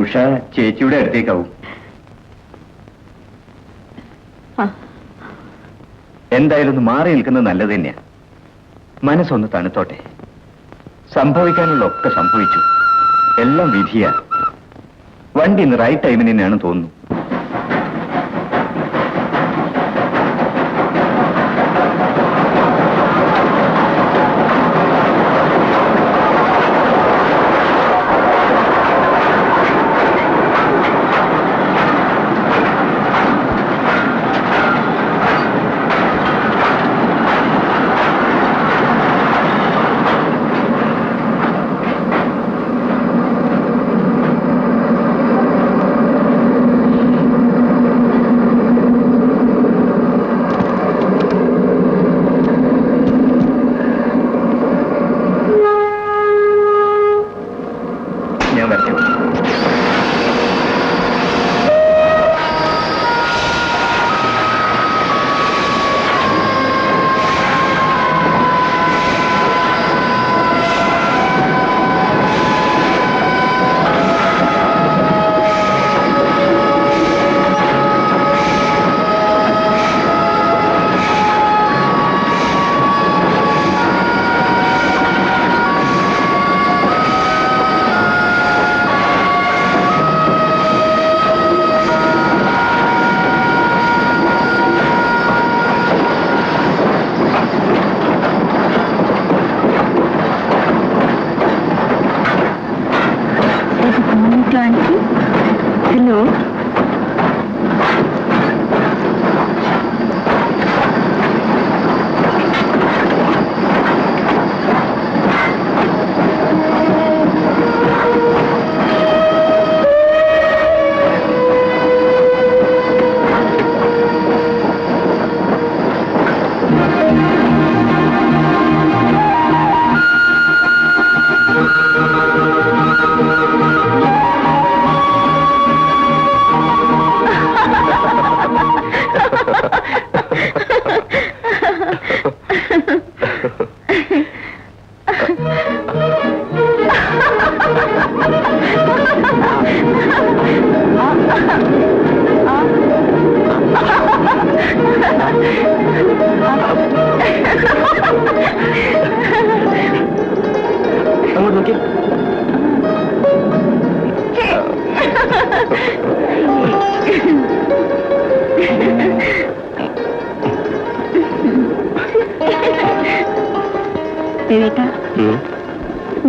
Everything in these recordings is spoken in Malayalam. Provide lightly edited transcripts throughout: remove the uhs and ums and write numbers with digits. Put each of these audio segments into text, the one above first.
ഉഷ ചേച്ചിയുടെ അടുത്തേക്കാവും. എന്തായാലും ഒന്ന് മാറി നിൽക്കുന്നത് നല്ലത് തന്നെയാ. മനസ്സൊന്ന് തണുത്തോട്ടെ. സംഭവിക്കാനുള്ള ഒക്കെ സംഭവിച്ചു. എല്ലാം വിധിയാ. വണ്ടി ഇന്ന് റൈറ്റ് ടൈമിന് തന്നെയാണ് തോന്നുന്നു.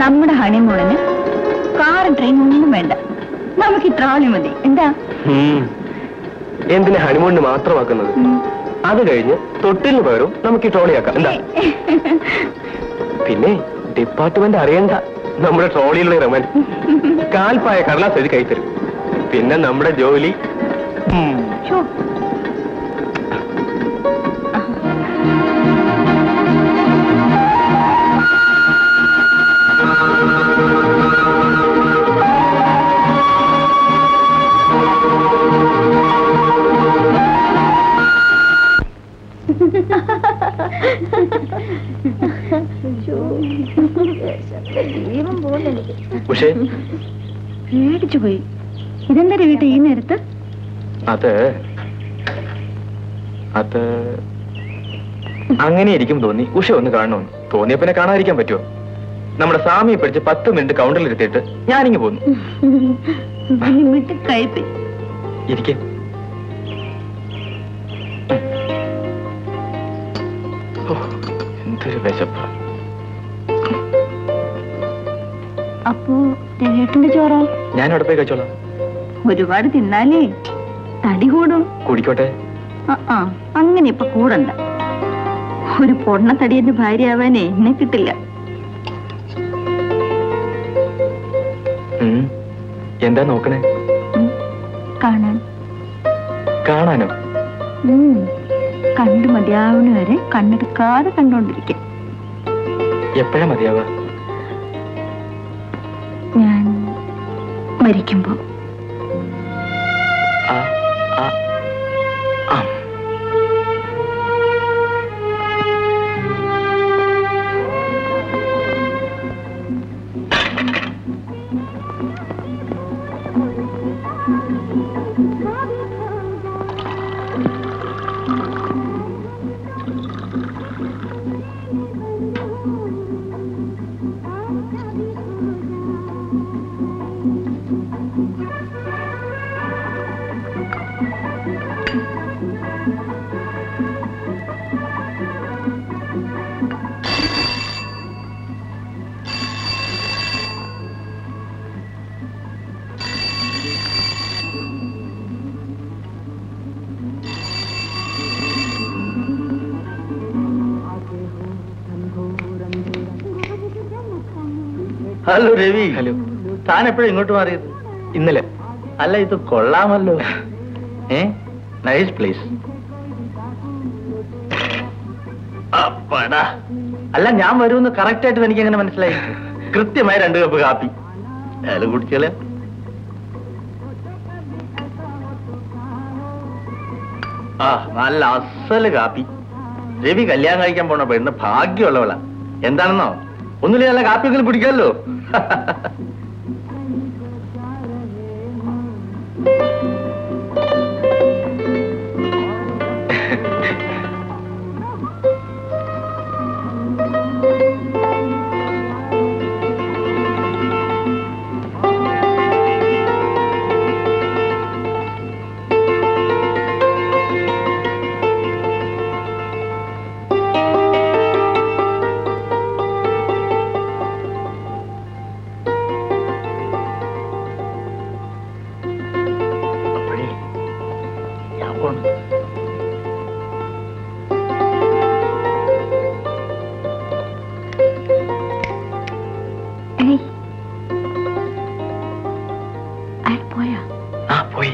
നമ്മുടെ ഹണിമൂണിന് കാറും ട്രെയിനും ഒന്നും വേണ്ട, നമുക്ക് ട്രോളി മതി. എന്താ എന്തിനാ ഹണിമൂണിന് മാത്രമാക്കുന്നത്? അത് കഴിഞ്ഞ് തൊട്ടിലിന് പകരം നമുക്ക് ഈ ട്രോളിയാക്കാം. എന്താ? പിന്നെ ഡിപ്പാർട്ട്മെന്റ് അറിയണ്ട നമ്മുടെ ട്രോളിയിലുള്ള റമൻ കാൽപ്പായ കടലാസ് എഴുതി കൈ തരും. പിന്നെ നമ്മുടെ ജോലി. പേടിച്ചു പോയി. ഇതെന്താ വീട്ടിൽ ഈ നേരത്ത്? അത് അങ്ങനെ ഇരിക്കും തോന്നി. ഉഷ ഒന്ന് കാണണമെന്ന് തോന്നിയപ്പനെ കാണാതിരിക്കാൻ പറ്റുമോ? നമ്മുടെ സ്വാമിയെ പഠിച്ച് 10 മിനിറ്റ് കൗണ്ടറിൽ ഇരുത്തിയിട്ട് ഞാനിങ്ങ് പോന്നു. ഇരിക്കേ. എന്തൊരു വിശപ്പ. അപ്പോ രേട്ടന്റെ ചോറോ? ഞാൻ അവിടെ പോയി കഴിച്ചോളാം. ഒരുപാട് തിന്നാലേ തടി കൂടും. കുടിക്കോട്ടെ. അങ്ങനെ ഇപ്പൊ കൂടണ്ട. ഒരു പൊണ്ണ തടിയന്റെ ഭാര്യ ആവാനേ എന്നെ കിട്ടില്ല. എന്താ നോക്കണേ? കാണാനോ? കണ്ടു മതിയാവുന്ന വരെ കണ്ണെടുക്കാതെ കണ്ടോണ്ടിരിക്കും. എപ്പോഴാ മതിയാവുക? ഞാൻ മരിക്കുമ്പോ. ഹലോ രവി. ഹലോ. താൻ എപ്പോഴും ഇങ്ങോട്ട് മാറിയത്? ഇന്നലെ. അല്ല, ഇത് കൊള്ളാമല്ലോ. Nice place. അല്ല, ഞാൻ വരുമെന്ന് കറക്റ്റ് ആയിട്ട് എനിക്ക് എങ്ങനെ മനസ്സിലായി? കൃത്യമായി 2 കപ്പ് കാപ്പി. അയാൾ കുടിച്ചാലേ. നല്ല അസല് കാപ്പി. രവി കല്യാണം കഴിക്കാൻ പോണ പെണ്ണ് ഭാഗ്യമുള്ളവളാ. എന്താണെന്നോ, ഒന്നുമില്ല, നല്ല കാപ്പിയെങ്കിലും കുടിക്കാമല്ലോ. പോയാ? പോയി.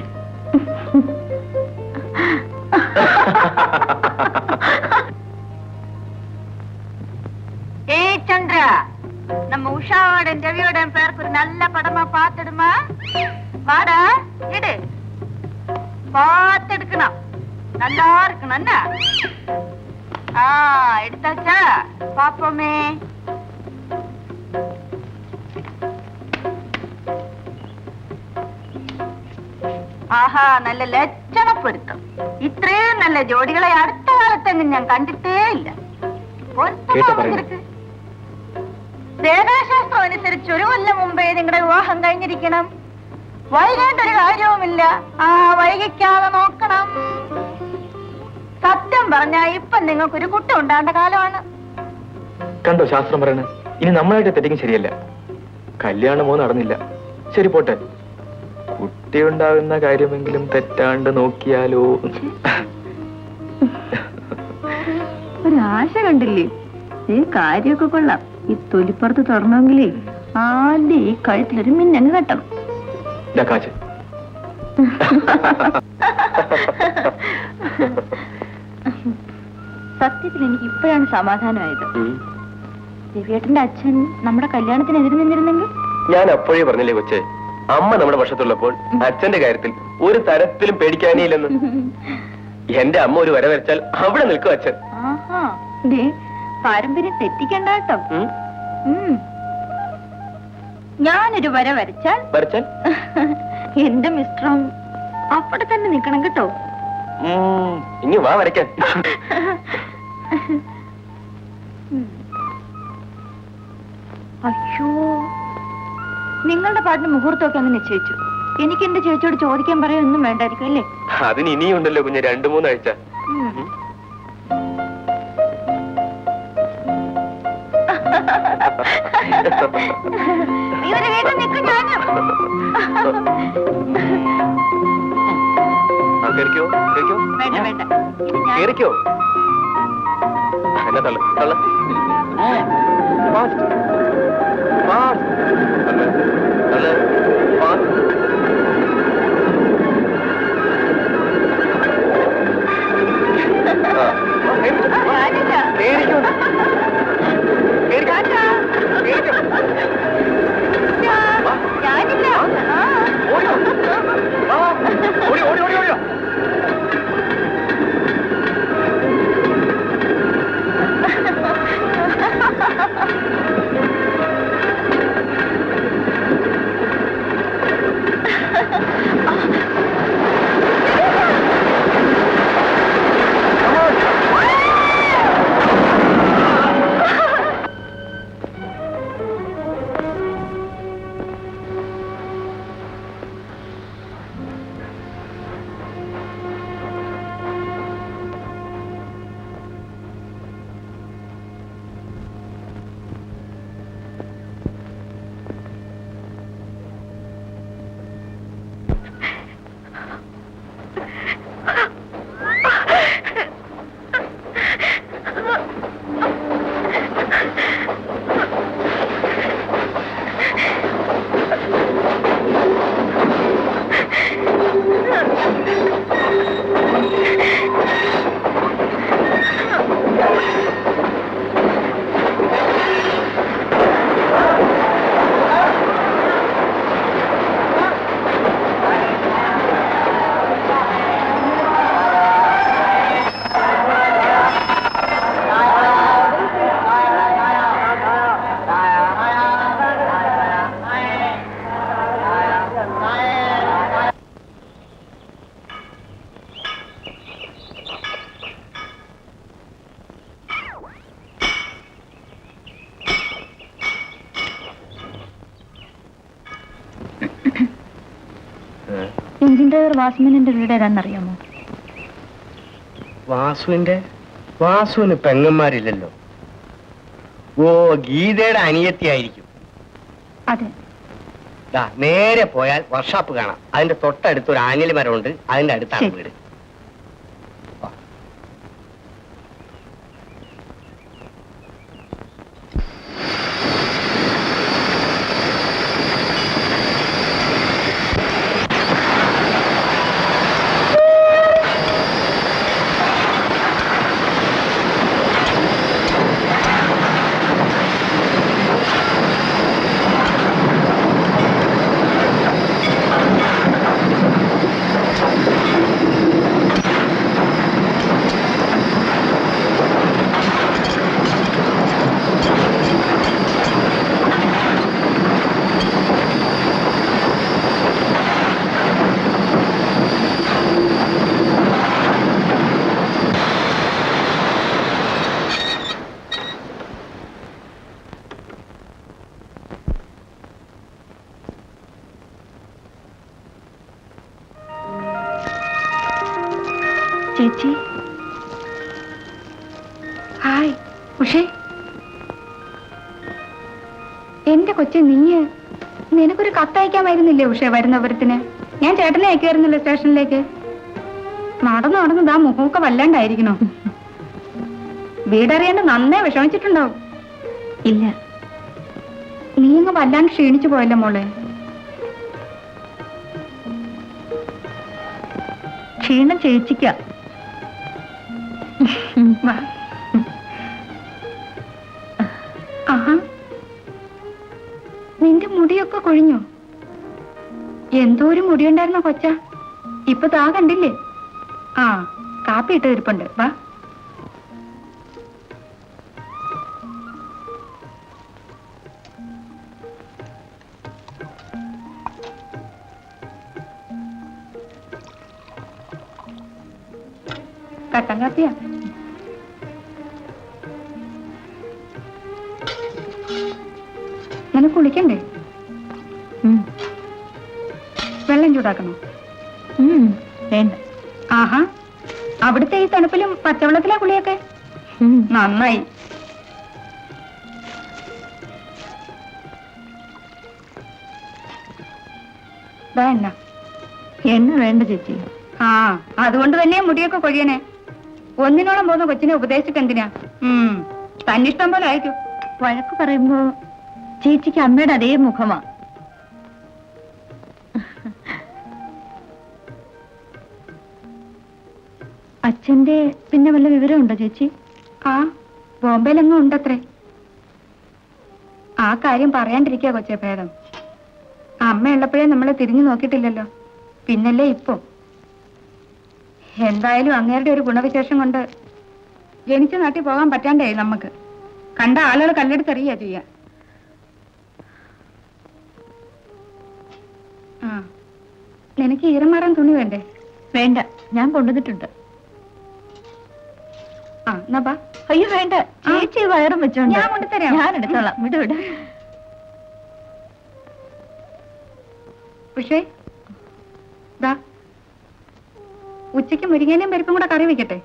சந்திர, நம்ம உஷாவோட ரவியோட பேருக்கு ஒரு நல்ல படமா பாத்துடுமா? வாடா, எடு. பார்த்து எடுக்கணும், நல்லா இருக்கணும். என்ன எடுத்தாச்சா? பாப்போமே. ആഹാ, നല്ല ലക്ഷണപ്പൊരുത്തം. ഇത്രയും നല്ല ജോഡികളെ അടുത്ത കാലത്തെങ്ങും ഞാൻ കണ്ടിട്ടേ ഇല്ല. രേഖാശാസ്ത്രം അനുസരിച്ച് 1 കൊല്ലം മുമ്പേ നിങ്ങളുടെ വിവാഹം കഴിഞ്ഞിരിക്കണം. വൈകേണ്ട ഒരു കാര്യവുമില്ല. വൈകിക്കാതെ നോക്കണം. സത്യം പറഞ്ഞാ ഇപ്പൊ നിങ്ങൾക്കൊരു കുട്ടി ഉണ്ടാകേണ്ട കാലമാണ്. കണ്ടോ ശാസ്ത്രം പറയണ? ഇനി നമ്മളായിട്ട് തെറ്റിക്കും ശരിയല്ല. കല്യാണമോ നടന്നില്ല, ശരി പോട്ടെ. കുട്ടി ഉണ്ടാകുന്ന കാര്യമെങ്കിലും തെറ്റാണ്ട് നോക്കിയാലോ? ഒരാശ കണ്ടില്ലേ? ഈ കാര്യമൊക്കെ കൊള്ളാം. ഈ തൊലിപ്പുറത്ത് തുടരണമെങ്കിലേ ആദ്യം ഈ കഴുത്തിലൊരു മിന്നങ്ങ് കെട്ടണം. കാശ്. സത്യത്തിൽ എനിക്ക് ഇപ്പോഴാണ് സമാധാനമായത്. രവിയേട്ടന്റെ അച്ഛൻ നമ്മുടെ കല്യാണത്തിന് എതിര് നിന്നിരുന്നെങ്കിൽ? ഞാൻ അപ്പോഴേ പറഞ്ഞില്ലേ കൊച്ചേ, അമ്മ നമ്മുടെ പക്ഷത്തുള്ളപ്പോൾ അച്ഛന്റെ കാര്യത്തിൽ ഒരു തരത്തിലും പേടിക്കാനേ ഇല്ലെന്ന്. എന്റെ അമ്മ ഒരു വര വരച്ചാൽ അവിടെ നിൽക്കും അച്ഛൻ. പാരമ്പര്യം തെറ്റിക്കണ്ട കേട്ടോ. ഞാനൊരു വര വരച്ചാൽ എന്റെ മിസ്റ്ററും അവിടെ തന്നെ നിൽക്കണം കേട്ടോ. ഇനി വാ വരയ്ക്കാൻ. അയ്യോ, നിങ്ങളുടെ പാട്ടിന് മുഹൂർത്തമൊക്കെ അങ്ങ് നിശ്ചയിച്ചു. എനിക്ക് എന്റെ ചേച്ചിയോട് ചോദിക്കാൻ പറയൊന്നും വേണ്ടായിരിക്കും അല്ലേ? അതിന് ഇനിയുണ്ടല്ലോ കുഞ്ഞ്, 2-3 ആഴ്ച. ഇവരെ വീട്ടിൽ നിൽക്കും ഞാനും. വേണ്ട വേണ്ട, കേറിക്കോ. എന്നാ തള്ള തള്ള. എഞ്ചിൻ ഡ്രൈവർ വാസുമേനന്റെ വീട് ഏതാണെന്നറിയാമോ? വാസുവിന് പെങ്ങന്മാരില്ലല്ലോ. ഓ, ഗീതയുടെ അനിയത്തിയായിരിക്കും. അതെ. നേരെ പോയാൽ വർക്ക്ഷോപ്പ് കാണാം. അതിന്റെ തൊട്ടടുത്ത് ഒരു ആഞ്ഞലി മരമുണ്ട്. അതിന്റെ അടുത്താണ് വീട്. ചേച്ചി, ഹായ്. ഉഷേ, എന്റെ കൊച്ചു, നിനക്കൊരു കത്തയക്കാമായിരുന്നില്ലേ ഉഷേ വരുന്നവരത്തിന്? ഞാൻ ചേട്ടനെ അയക്കുമായിരുന്നല്ലോ സ്റ്റേഷനിലേക്ക്. നടന്നു ദാ മുഖമൊക്കെ വല്ലാണ്ടായിരിക്കണോ? വീടറിയാണ്ട് നന്നേ വിഷമിച്ചിട്ടുണ്ടാവും. ഇല്ല, നീ അങ്ങ് വല്ലാണ്ട് ക്ഷീണിച്ചു പോയല്ലോ മോളെ. ക്ഷീണം ചേച്ചിക്ക. ആഹാ, നിന്റെ മുടിയൊക്കെ കൊഴിഞ്ഞോ? എന്തോ ഒരു മുടിയുണ്ടായിരുന്നോ കൊച്ച? ഇപ്പൊ താ കണ്ടില്ലേ? ആ, കാപ്പി ഇട്ട് ഇരിപ്പുണ്ട്. വാ. കട്ടൻ കാപ്പിയാ? നിനക്ക് കുളിക്കണ്ടേ? വെള്ളം ചൂടാക്കണോ? വേണ്ട. ആഹാ, അവിടുത്തെ ഈ തണുപ്പിലും പച്ചവെള്ളത്തിലാ കുളിയൊക്കെ? നന്നായി. എണ്ണ വേണ്ട ചേച്ചി. ആ, അതുകൊണ്ട് തന്നെ മുടിയൊക്കെ കൊഴിയനെ. ഒന്നിനോളം പോകുന്ന കൊച്ചിനെ ഉപദേശിച്ചിട്ട് എന്തിനാ? തന്നിഷ്ടം പോലെ ആയിരിക്കും. വഴക്ക് പറയുമ്പോ ചേച്ചിക്ക് അമ്മയുടെ അതേ മുഖമാ. അച്ഛന്റെ പിന്നെ വല്ല വിവരമുണ്ടോ ചേച്ചി? ആ, ബോംബെയിലെങ്ങും ഉണ്ടത്രേ. ആ കാര്യം പറയാണ്ടിരിക്കുക കൊച്ചേ ഭേദം. അമ്മ ഉള്ളപ്പോഴേ നമ്മളെ തിരിഞ്ഞു നോക്കിയിട്ടില്ലല്ലോ, പിന്നല്ലേ ഇപ്പൊ. എന്തായാലും അങ്ങേരുടെ ഒരു ഗുണവിശേഷം കൊണ്ട് ജനിച്ച നാട്ടിൽ പോകാൻ പറ്റാണ്ടേ നമുക്ക്. കണ്ട ആളുകൾ കല്ലെടുത്തെറിയാ ചെയ്യാ. ആ, നിനക്ക് ഈരം മാറാൻ തുണി വേണ്ടേ? വേണ്ട, ഞാൻ കൊണ്ടുവന്നിട്ടുണ്ട്. ആ, എന്നാ ബാ. അയ്യോ വേണ്ട ചേച്ചി, വയറും വെച്ചോണ്ട് ഞാൻ കൊണ്ടുതരാം. ഞാൻ എടുത്തോളാം, വിട്. പക്ഷേ ദാ, ഉച്ചയ്ക്ക് മുരിങ്ങയിലും പരിപ്പും കൂടെ കറി വെക്കട്ടെ?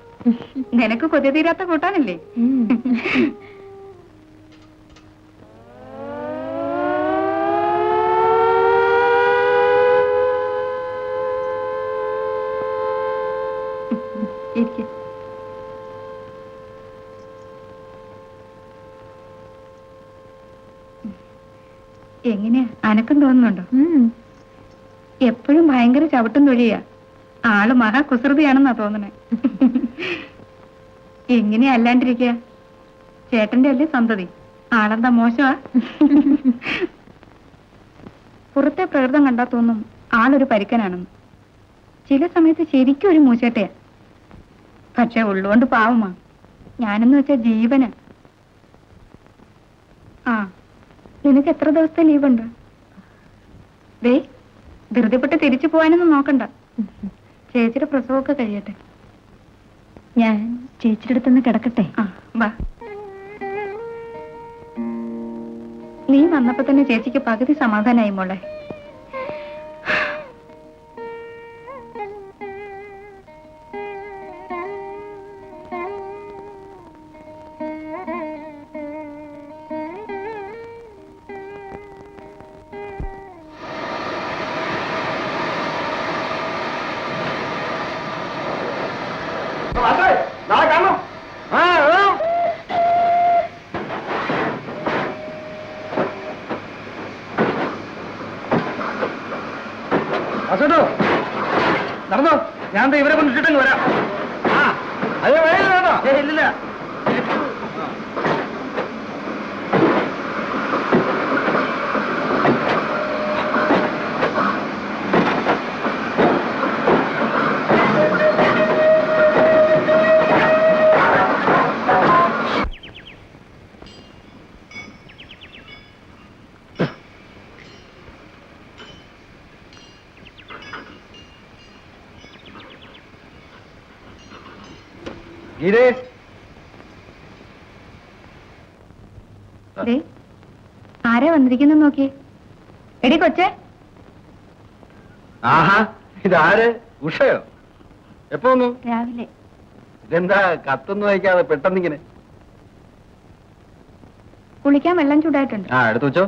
നിനക്ക് കൊതി തീരാത്ത കൂട്ടാനല്ലേ? എങ്ങനെയാ, അനക്കം തോന്നുന്നുണ്ടോ? എപ്പോഴും ഭയങ്കര ചവിട്ടും തൊഴിയാ. ആള് മഹാ കുസൃതിയാണെന്നാ തോന്നണേ. എങ്ങനെയാ അല്ലാണ്ടിരിക്കുക? ചേട്ടന്റെ അല്ലേ സന്തതി, ആളെന്താ മോശമാ? പുറത്തെ പ്രകൃതം കണ്ടാ തോന്നും ആളൊരു പരുക്കനാണെന്ന്. ചില സമയത്ത് ശരിക്കും ഒരു മൂച്ചേട്ടയാ. പക്ഷെ ഉള്ളുകൊണ്ട് പാവമാ. ഞാനെന്ന് വെച്ചാ ജീവന്. ആ, നിനക്ക് എത്ര ദിവസത്തെ ലീവുണ്ട്? ദേ, ധൃതിപ്പെട്ട് തിരിച്ചു പോവാനൊന്നും നോക്കണ്ട. ചേച്ചിയുടെ പ്രസവമൊക്കെ കഴിയട്ടെ. ഞാൻ ചേച്ചിയുടെ അടുത്തൊന്ന് കിടക്കട്ടെ? ആ, വാ. നീ വന്നപ്പോ തന്നെ ചേച്ചിക്ക് പകുതി സമാധാനായി മോളെ. നാളെ കാണണം. അസോട്ടോ നടന്നോ, ഞാൻ ഇവരെ കൊണ്ടിട്ടങ്ങ് വരാം. ആ അത് വേണോ? ഇല്ലില്ല. ഗീതേ, ആരാ വന്നിരിക്കുന്നു നോക്കിയേ. എടി കൊച്ചേ. ആഹാ, ഇതാര്? ഉഷയോ? എപ്പോ വന്നു? രാവിലെ. ഇതെന്താ കത്തൊന്നും വയ്ക്കാതെ പെട്ടെന്നിങ്ങനെ? കുളിക്കാൻ വെള്ളം ചൂടായിട്ടുണ്ട്. ആ, എടുത്തു വെച്ചോ.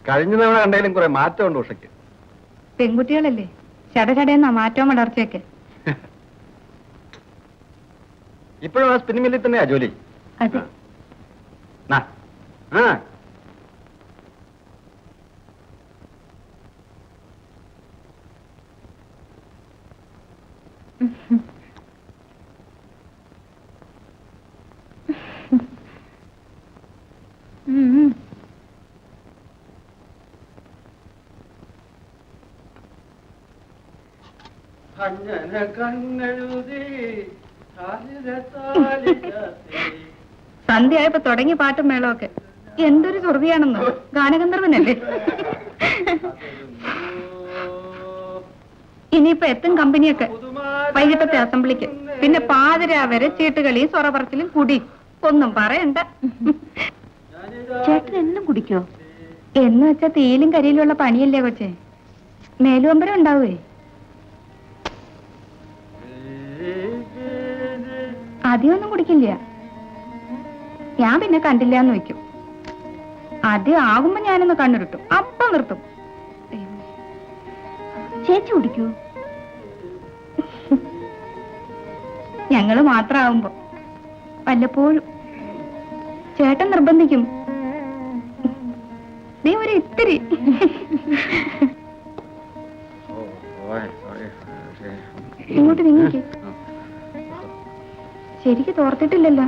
കഴിഞ്ഞ തവണ കണ്ടതിലും കുറെ മാറ്റമുണ്ട് ഉഷയ്ക്ക്. പെൺകുട്ടികളല്ലേ, ചടചടയെന്നാ മാറ്റവും വളർച്ചയൊക്കെ. ഇപ്പോഴും ആ സ്പിന്നിംഗ് മില്ലിൽ തന്നെയാ ജോലി? അതെ. സന്ധ്യയായപ്പോ തുടങ്ങി പാട്ടും മേളമൊക്കെ. എന്തൊരു സുറുതിയാണെന്ന്. ഗാനഗന്ധർവനല്ലേ. ഇനിയിപ്പോ എത്തും കമ്പനിയൊക്കെ. വൈകിട്ടത്തെ അസംബ്ലിക്ക്, പിന്നെ പാതിര വരെ ചീട്ടുകളിയും സൊറപറച്ചിലും കുടി. ഒന്നും പറയണ്ട. ചേട്ടൻ എന്നും കുടിക്കോ? എന്ന് വെച്ചാ തീയിലും കരിയിലുള്ള പണിയല്ലേ കൊച്ചേ. മേലുവമ്പരം ഉണ്ടാവേ. ആദ്യമൊന്നും കുടിക്കില്ല. ഞാൻ പിന്നെ കണ്ടില്ലാന്ന് വെക്കും. ആദ്യം ആകുമ്പോ ഞാനൊന്ന് കണ്ണിരുട്ടും, അപ്പം നിർത്തും. ചേച്ചി കുടിക്കൂ? ഞങ്ങള് മാത്രമാവുമ്പോ വല്ലപ്പോഴും. ചേട്ടൻ നിർബന്ധിക്കും. നീ ഒരു ഇത്തിരി. ഇങ്ങോട്ട് നീങ്ങിക്ക്. ശരിക്ക് തോർത്തിട്ടില്ലല്ലോ.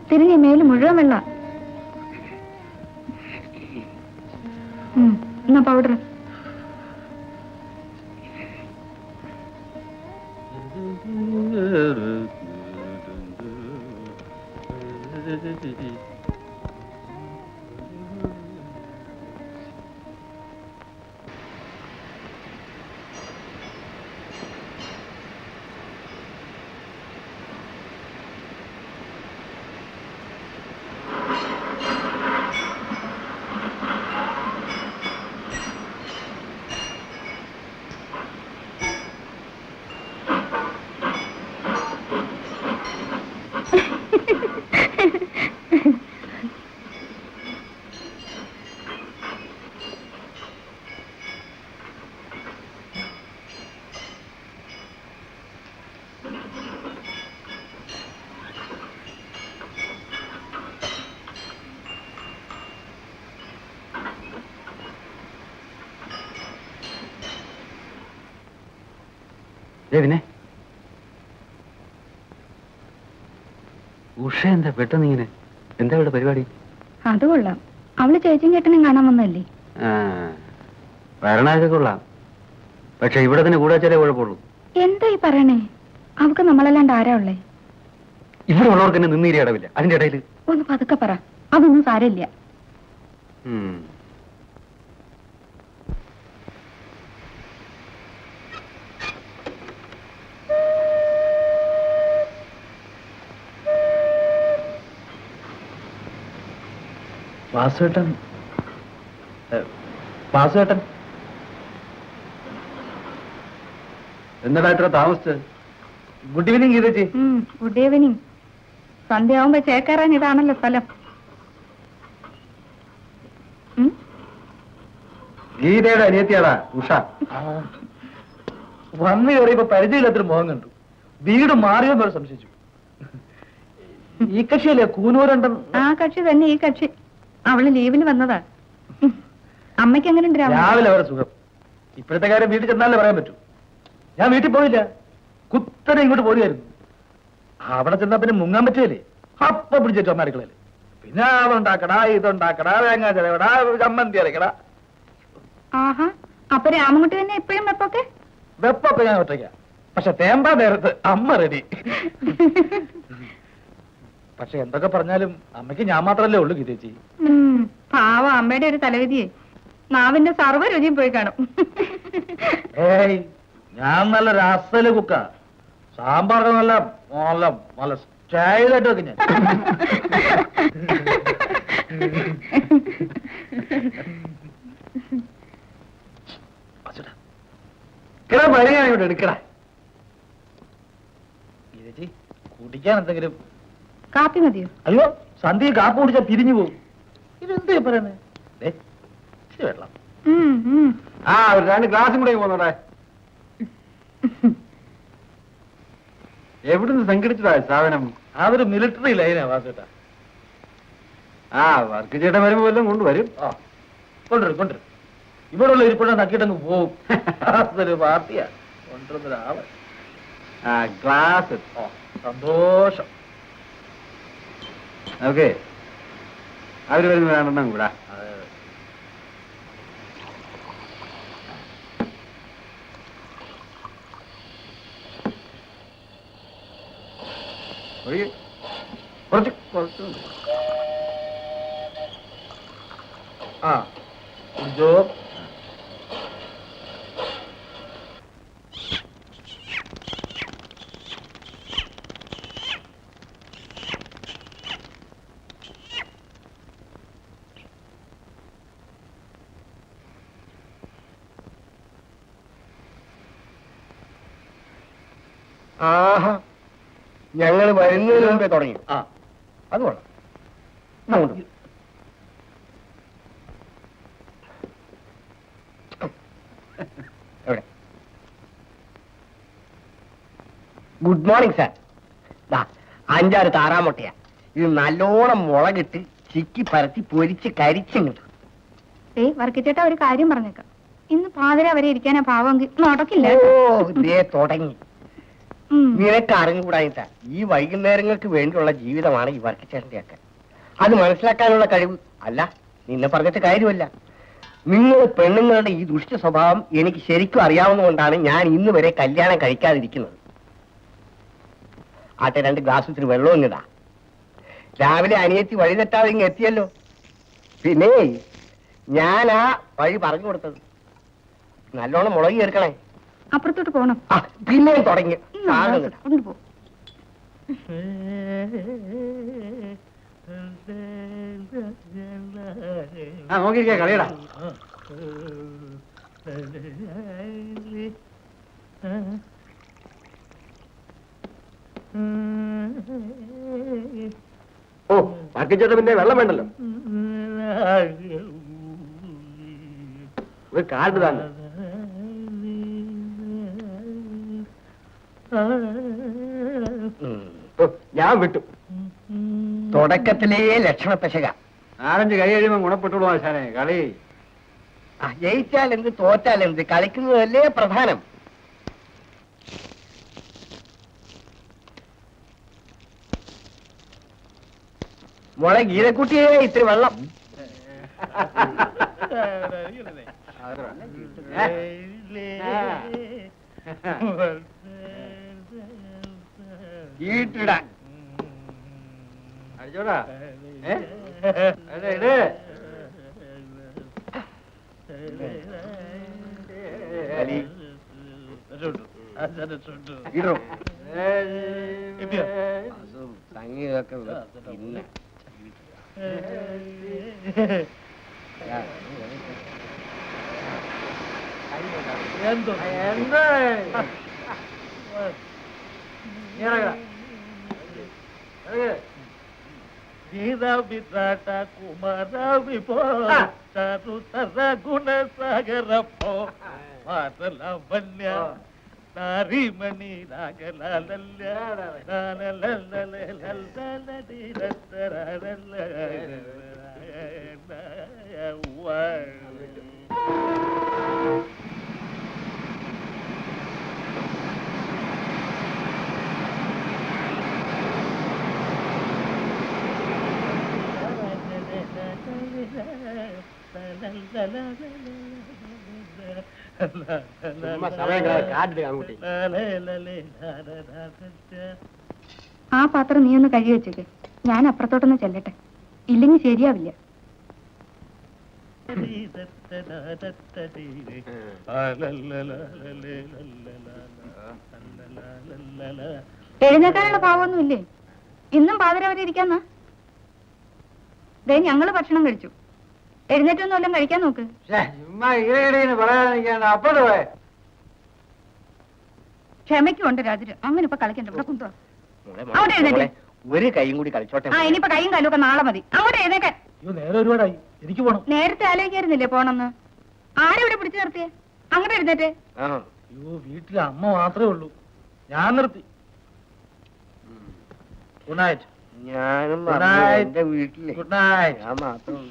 തിരിഞ്ഞ മേല് മുഴുവൻ വെള്ള. എന്നാ പൗഡർ. പിന്നെ ഉഷ എന്താ പെട്ടെന്ന് ഇങ്ങനെ? എന്താ ഇവിടെ പരിപാടി? അത് കൊള്ളാം. അവള് ചേച്ചിയും ചേട്ടനും കാണാൻ വന്നല്ലേ. വരണൊക്കെ കൊള്ളാം, പക്ഷെ ഇവിടെ തന്നെ കൂടെ വെച്ചാലേ കുഴപ്പമുള്ളൂ. എന്താ ഈ പറയണേ? അവക്ക് നമ്മളല്ലാണ്ട് ആരാ ഉള്ളേ? ഇവിടെ ഉള്ളവർക്ക് തന്നെ നിന്നീരി ഇടവില്ല. അതിന്റെ ഇടയിൽ ഒന്ന് പതുക്കെ പറ. അതൊന്നും സാരമില്ല. വാസുവേട്ടൻ വാസുവേട്ടൻ എന്നടാ ഇത്ര താമസിച്ചത്? ഗുഡ് ഈവനിങ് ഗീതച്ചി. Good evening. സന്ധ്യയാവുമ്പോ ചേക്കേറാൻ ഇതാണല്ലോ സ്ഥലം. ഗീതയുടെ അനിയത്തിയാടാ ഉഷ. വന്നു കയറിയപ്പോ പരിചയമില്ലാത്തൊരു മുഖം കണ്ടു. വീട് മാറിയെന്നൊരു സംശയിച്ചു. ഈ കക്ഷിയല്ലേ കൂനൂരണ്ടൻ? ആ കക്ഷി തന്നെ ഈ കക്ഷി. അവള് ലീവിന് വന്നതാ. അമ്മയ്ക്ക് എങ്ങനെ ഉണ്ട് രാവിലെ അവരെ സുഖം. ഇപ്പോഴത്തെ കാര്യം വീട്ടിൽ ചെന്നാലേ പറയാൻ പറ്റൂ. ഞാൻ വീട്ടിൽ പോയില്ല, കുത്തനെ ഇങ്ങോട്ട് പോരുമായിരുന്നു. അവിടെ ചെന്നാ പിന്നെ മുങ്ങാൻ പറ്റിയല്ലേ, അപ്പൊ പിടിച്ചു അമ്മ പിന്നെ അതുണ്ടാക്കടാ ഇതുണ്ടാക്കടാ തേങ്ങാ ചെലവടാ ചമ്മന്തി അരക്കടാ. ആഹാ, അപ്പൊ രാമൻകുട്ടി തന്നെ എപ്പോഴും വെപ്പൊക്കെ ഞാൻ ഒറ്റയ്ക്ക. പക്ഷെ തേമ്പാ നേരത്ത് അമ്മ റെഡി. പക്ഷെ എന്തൊക്കെ പറഞ്ഞാലും അമ്മയ്ക്ക് ഞാൻ മാത്രല്ലേ ഉള്ളൂ ഗീതേച്ചി. പാവ അമ്മയുടെ ഒരു തലവിധിയെ നാവിന്റെ സർവ്വ രുചിയും പോയി കാണും. ഏയ്, ഞാൻ നല്ല രസല് കുക്ക. സാമ്പാറൊക്കെ നല്ല നല്ല നല്ല സ്റ്റൈലായിട്ട് വെക്കും ഞാൻ. എടുക്കടാ ഗീതേച്ചി, കുടിക്കാൻ എന്തെങ്കിലും? കാപ്പി മതിയോ? അയ്യോ, സന്ധ്യ കാപ്പ് കുടിച്ചാ തിരിഞ്ഞു പോകും. ഇതെന്താ പറയുന്നേ? വെള്ളം. ആ, ഒരു 2 ഗ്ലാസും കൂടെ പോന്നോടെ. എവിടുന്ന് സംഘടിച്ചതാ സാധനം? അതൊരു മിലിറ്ററി ലൈനാ വാസുട്ടാ. ആ, വർക്ക് ചേട്ടൻ വരുമ്പോ എല്ലാം കൊണ്ടുവരും. ആ, കൊണ്ടുവരും. ഇവിടെ ഉള്ള ഇരിപ്പുഴ നക്കിട്ടങ്ങ് പോവും. അതൊരു പാർട്ടിയാ കൊണ്ടുവന്നൊരാള്. ആ, ഗ്ലാസ്. ഓ, സന്തോഷം. ഓക്കെ, അവര് വരുന്ന 2 കൂടാ. കുറച്ച് ആ കുടിച്ചോ. ആഹാ, ഞങ്ങൾ വരുന്നതിന് മുമ്പേ തുടങ്ങി. ആ, അത് കൊള്ളാം. അങ്ങോട്ട് എവിടെ? Good morning sir. 5-6 താറാമുട്ടയാ. ഇത് നല്ലോണം മുളകിട്ട് ചിക്കി പരത്തി പൊരിച്ച് കരിച്ചിങ്ങോട്ട്. വർക്കിച്ചേട്ടാ ഒരു കാര്യം പറഞ്ഞേക്കാം. ഇന്ന് പാതിര വരെ ഇരിക്കാനാ പാവമെങ്കിൽ നടക്കില്ല. ഓ, ദേ തുടങ്ങി. നിനക്ക് അറിഞ്ഞുകൂടായിട്ടാ, ഈ വൈകുന്നേരങ്ങൾക്ക് വേണ്ടിയുള്ള ജീവിതമാണ് ഈ വർക്കിച്ചേട്ടന്റെ ഒക്കെ. അത് മനസ്സിലാക്കാനുള്ള കഴിവ് അല്ല, നിന്നെ പറഞ്ഞിട്ട് കാര്യമല്ല. നിങ്ങൾ പെണ്ണുങ്ങളുടെ ഈ ദുഷ്ട സ്വഭാവം എനിക്ക് ശരിക്കും അറിയാവുന്നതുകൊണ്ടാണ് ഞാൻ ഇന്ന് വരെ കല്യാണം കഴിക്കാതിരിക്കുന്നത്. ആട്ടെ, 2 ഗ്ലാസ് ഇത്തിരി വെള്ളവും ഇങ്ങടാ. രാവിലെ അനിയത്തി വഴി തെറ്റാതെ ഇങ്ങ് എത്തിയല്ലോ. പിന്നെ ഞാനാ വഴി പറഞ്ഞു കൊടുത്തത്. നല്ലോണം മുളകി ചേർക്കണേ. അപ്പുറത്തോട്ട് പോണം. പിന്നെയും തുടങ്ങി. കൊണ്ടുപോ. നോക്കിയിരിക്കാ കളിയടാ. ഓ, വർക്കിച്ചേട്ടൻ പിന്നെ വെള്ളം വേണ്ടല്ലോ. ഒരു കാർഡ് തന്നെ. ഞാൻ വിട്ടു. തുടക്കത്തിലേ ലക്ഷണപ്പശക. 4-5 കൈ കഴിയുമ്പോ ഗുണപ്പെട്ടുള്ളൂ ആശാനെ. കളി ജയിച്ചാൽ എന്ത് തോറ്റാൽ എന്ത്, കളിക്കുന്നതല്ലേ പ്രധാനം. മോളെ ഗീതക്കുട്ടിയെ ഇത്തിരി വെള്ളം. ഈട്ടിടാ അടിച്ചോടാ. സംഗീതമൊക്കെ പിന്നെ കുമാര വിഭോ ചരുതര ഗുണസാഗര പോ മാതലവന്യ നാരിമണി രാഗലാലല്യ ആ പാത്രം നീ ഒന്ന് കഴുകി വെച്ചേക്ക്. ഞാൻ അപ്പുറത്തോട്ടൊന്ന് ചെല്ലട്ടെ, ഇല്ലെങ്കിൽ ശരിയാവില്ല. എഴുന്നേക്കാനുള്ള ഭാവമൊന്നും ഇല്ലേ? ഇന്നും പാതിരാവരെ ഇരിക്കാന്നാ? ദേ ഞങ്ങള് ഭക്ഷണം കഴിച്ചു, എഴുന്നേറ്റൊന്നും എല്ലാം കഴിക്കാൻ നോക്ക്. ക്ഷമയ്ക്കുണ്ട് രാജര്, അങ്ങനെ ഇപ്പൊ കളിക്കണ്ട. ഇവിടെ കുന്തോ അവിടെ എഴുന്നേറ്റ്. ഒരു കൈയും കൂടി കളിച്ചോട്ടെ. ആ ഇനിയിപ്പോ കൈയും കാലും ഒക്കെ നാളെ മതി. അങ്ങോട്ട് എഴുന്നേക്കാൻ. നേരെ ഒരുപാടായി, എനിക്ക് പോണം. നേരത്തെ ആലോചിക്കായിരുന്നില്ലേ പോണെന്ന്? ആരെവിടെ പിടിച്ചു നിർത്തിയേ? അങ്ങോട്ട് എഴുന്നേറ്റ്. അയ്യോ, വീട്ടിലെ അമ്മ മാത്രമേ ഉള്ളൂ, ഞാൻ നിർത്തി. Good night. ഞാനും എന്റെ വീട്ടില് ഗുഡ് നൈറ്റ്. ഞാൻ മാത്രം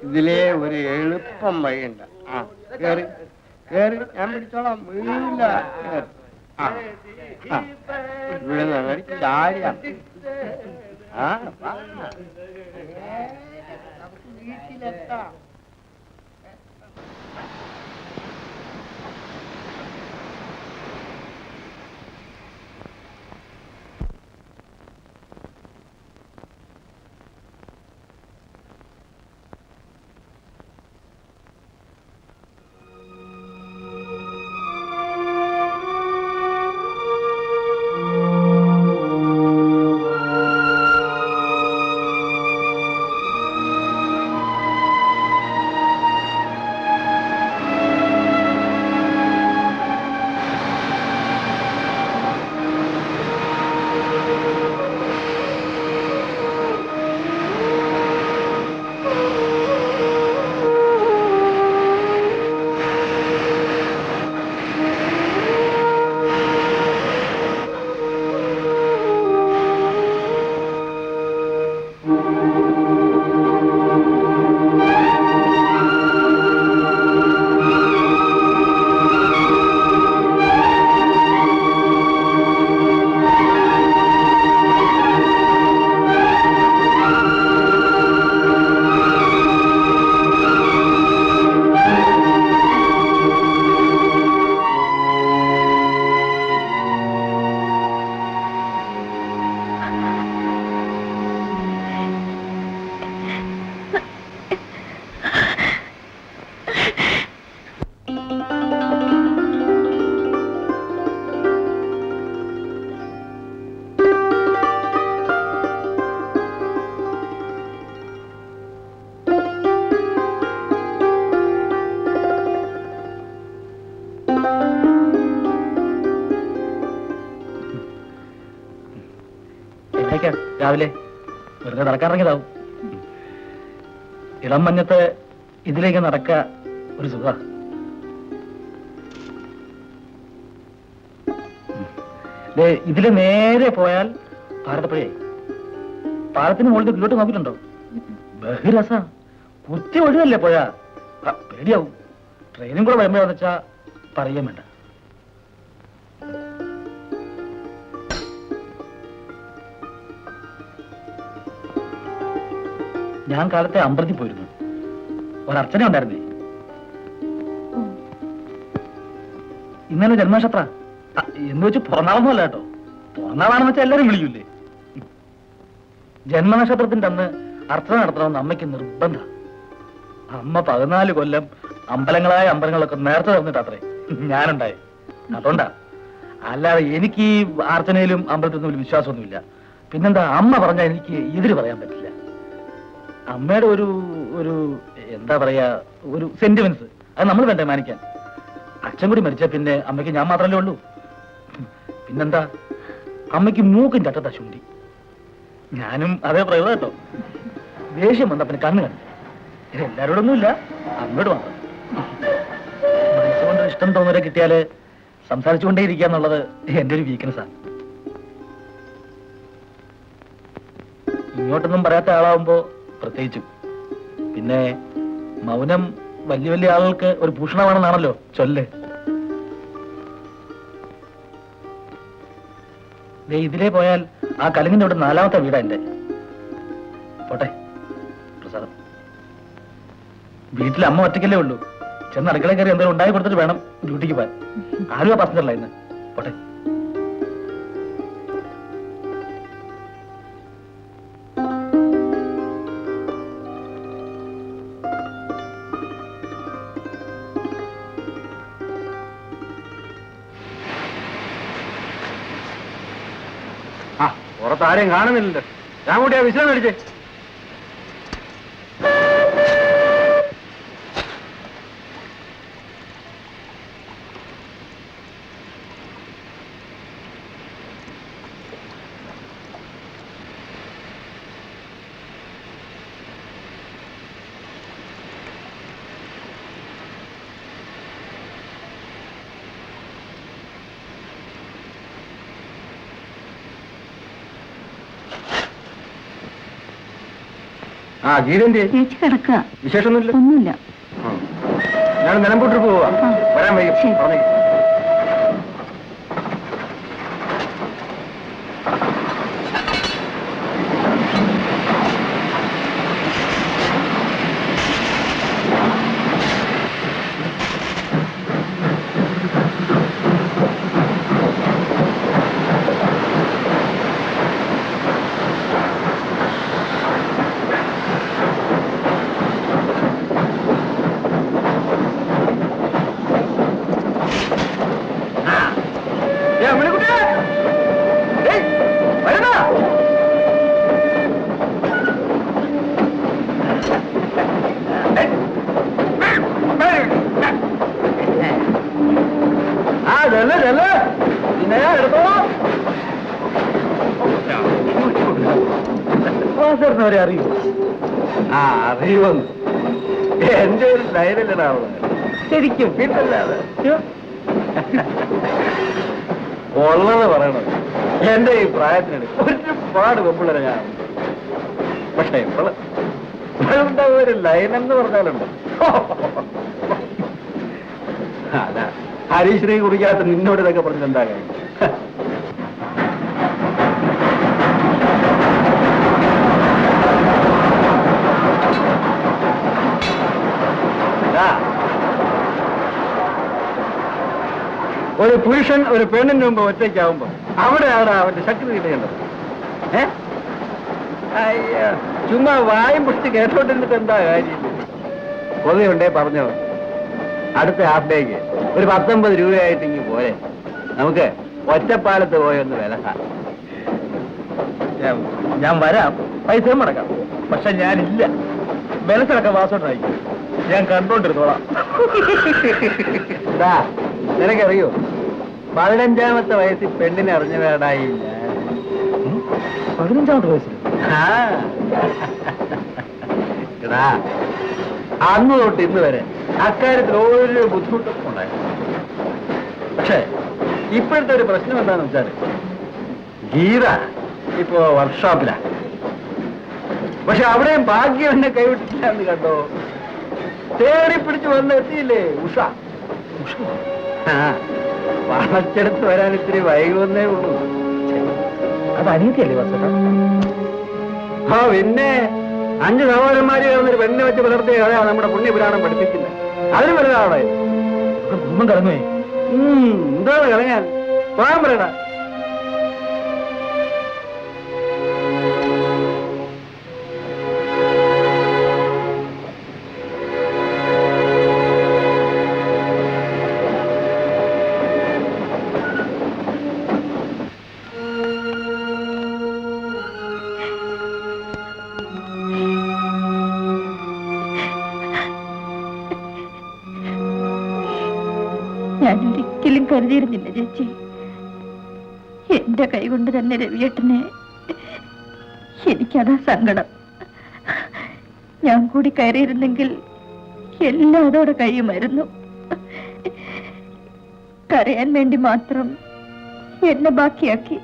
ഇതിലെ ഒരു എളുപ്പം വഴിയുണ്ട്. കേറി കേറി, ഞാൻ പിടിച്ചോളാം, വീഴില്ല. ഇവിടെ നിന്ന് ചാടിയാ. നമുക്ക് വീട്ടിലെത്താം. രാവിലെ വെറുതെ നടക്കാറിറങ്ങിയതാവും. ഇളം മഞ്ഞത്ത് ഇതിലേക്ക് നടക്ക ഒരു സുഖ. ഇതില് നേരെ പോയാൽ ഭാരതപ്പുഴയായി. പാലത്തിന് മുകളിൽ ഇങ്ങോട്ട് നോക്കിയിട്ടുണ്ടോ? ബഹിരസ കുത്തി ഒഴുകല്ലേ പുഴ. പേടിയാവും. ട്രെയിനും കൂടെ വരുമ്പോഴാന്ന് വെച്ചാ പറയാൻ വേണ്ട. ഞാൻ കാലത്തെ അമ്പലത്തിൽ പോയിരുന്നു. ഒരർച്ചന ഉണ്ടായിരുന്നേ. ഇന്നലെ ജന്മനക്ഷത്ര എന്ന് വെച്ച് പിറന്നാളൊന്നുമല്ല കേട്ടോ. പിറന്നാളാണെന്ന് വെച്ചാൽ എല്ലാവരും വിളിക്കൂലേ. ജന്മനക്ഷത്രത്തിന്റെ അന്ന് അർച്ചന നടത്തണമെന്ന് അമ്മയ്ക്ക് നിർബന്ധം. അമ്മ 14 കൊല്ലം അമ്പലങ്ങളായ അമ്പലങ്ങളൊക്കെ നേരത്തെ തന്നിട്ടത്രേ ഞാനുണ്ടായി. അതുകൊണ്ടാ. അല്ലാതെ എനിക്ക് ഈ അർച്ചനയിലും അമ്പലത്തിലൊന്നും വലിയ വിശ്വാസമൊന്നുമില്ല. പിന്നെന്താ, അമ്മ പറഞ്ഞാൽ എനിക്ക് എതിര് പറയാൻ പറ്റില്ല. അമ്മയുടെ ഒരു എന്താ പറയാ, ഒരു സെന്റിമെന്റ്സ് അത് നമ്മൾ വേണ്ടേ മാനിക്കാൻ. അച്ഛൻ കൂടി മരിച്ച പിന്നെ അമ്മയ്ക്ക് ഞാൻ മാത്രമല്ലേ ഉള്ളൂ. പിന്നെന്താ, അമ്മയ്ക്ക് മൂക്കും ചട്ടത്ത ശുണ്ടി. ഞാനും അതേ പ്രയോഗം കേട്ടോ. ദേഷ്യം വന്ന പിന്നെ കണ്ണ് കണ്ടു. എല്ലാവരോടൊന്നുമില്ല, അമ്മയോട് മാത്രം. മനസ്സുകൊണ്ട് ഇഷ്ടം തോന്നുന്നവരെ കിട്ടിയാല് സംസാരിച്ചുകൊണ്ടേ ഇരിക്കുക എന്നുള്ളത് എന്റെ ഒരു വീക്ക്നെസ്സാണ്. ഇങ്ങോട്ടൊന്നും പറയാത്ത ആളാവുമ്പോ പ്രത്യേകിച്ചും. പിന്നെ മൗനം വലിയ വലിയ ആളുകൾക്ക് ഒരു ഭൂഷണമാണെന്നാണല്ലോ ചൊല്ല്. ഇതിലേ പോയാൽ ആ കലുങ്ങിന്റെ അവിടെ 4ാമത്തെ വീടാ എന്റെ. പോട്ടെ, പ്രസാദം. വീട്ടിൽ അമ്മ ഒറ്റയ്ക്കല്ലേ ഉള്ളൂ. ചെന്ന് അടുക്കള കയറി എന്തെങ്കിലും ഉണ്ടായി കൊടുത്തിട്ട് വേണം ഡ്യൂട്ടിക്ക് പോകാൻ. ആരും ആ പാസഞ്ചറല്ല ഇന്ന്. പോട്ടെ. പുറത്ത് ആരെയും കാണുന്നില്ലല്ലോ. ഞാൻ കൂടി ആ വിശ്രമം അടിച്ചേ. ആ ഗീതന്റെ ചേച്ചി കിടക്കുക. വിശേഷമൊന്നുമില്ല. ഒന്നുമില്ല. ഞാൻ നിലമ്പൂട്ട് പോവാ. വരാൻ വൈകും. പറഞ്ഞേ. അവരെ അറിയൂ. ആ അറിയുമെന്ന് എന്റെ ഒരു ധൈര്യമില്ലടാവുക. ശരിക്കും പിന്നല്ലാതെ ഉള്ളത് പറയണം. എന്റെ ഈ പ്രായത്തിനിടെ ഒരുപാട് വെപ്പിള്ളരെ ഞാൻ. പക്ഷെ ഇപ്പോഴുണ്ടാ ഒരു ലൈനെന്ന് പറഞ്ഞാലുണ്ട്. അല്ല, ഹരീശ്രീ കുടിക്കാത്ത നിന്നോട് ഇതൊക്കെ പറഞ്ഞിട്ടുണ്ടാ കാര്യം. ഒരു പുരുഷൻ ഒരു പെണ്ണിന് മുമ്പ് ഒറ്റയ്ക്കാവുമ്പോ അവിടെയാണ് അവന്റെ ശക്തി കിട്ടേണ്ടത്. അയ്യോ, ചുമ്മാ വായും പിടിച്ച് കേട്ടോണ്ടിരുന്നിട്ട് എന്താ കാര്യം? കൊതിയുണ്ടേ പറഞ്ഞോ. അടുത്ത ഹാഫ് ഡേക്ക് ഒരു 19 രൂപയായിട്ട് ഇങ്ങ് പോരെ. നമുക്ക് ഒറ്റപ്പാലത്ത് പോയൊന്ന് വില. ഞാൻ വരാം, പൈസ മുടക്കാം. പക്ഷെ ഞാനില്ല. വിലത്തിലൊക്കെ വാസോട്ടായി ഞാൻ കണ്ടോണ്ടിരുന്നോളാം. നിനക്കറിയോ, 15ാമത്തെ വയസ്സിൽ പെണ്ണിനെ അറിഞ്ഞവേടായി. 15ാമത്തെ വയസ്സിൽ? അന്ന് തൊട്ട് ഇന്ന് വരെ അക്കാര്യത്തിൽ ഒരു ബുദ്ധിമുട്ടും ഉണ്ടായി. പക്ഷേ ഇപ്പോഴത്തെ ഒരു പ്രശ്നം എന്താണെന്ന് വെച്ചാൽ ഗീത ഇപ്പോ വർക്ക്ഷോപ്പിലാ. പക്ഷെ അവിടെയും ഭാഗ്യം എന്നെ കൈവിട്ടില്ല എന്ന് കണ്ടോ. തേടി പിടിച്ച് വന്ന് എത്തിയില്ലേ ഉഷ. വളച്ചെടുത്ത് വരാൻ ഇത്തിരി വൈകുന്നേ ഉള്ളൂ. അത് അനിയത്തിയല്ലേ വസുത? ആ പിന്നെ 5 സഹോദരന്മാര് ചേർന്നൊരു പെണ്ണെ വെച്ച് പുലർത്തിയ കഥയാണ് നമ്മുടെ പുണ്യപുരാണം പഠിപ്പിക്കുന്നത്. അതിന് വലുതാണ് കുടുംബം കളഞ്ഞുപോയി. എന്താണ് കളയാൻ? പറയാൻ പറയടാ. ഞാനൊരിക്കലും കരുതിയിരുന്നില്ല ചേച്ചി. എന്റെ കൈ കൊണ്ട് തന്നെ രവിയേട്ടനെ. എനിക്കതാ സങ്കടം. ഞാൻ കൂടി കയറിയിരുന്നെങ്കിൽ എല്ലാം അതോടെ കഴിയുമായിരുന്നു. കരയാൻ വേണ്ടി മാത്രം എന്നെ ബാക്കിയാക്കി.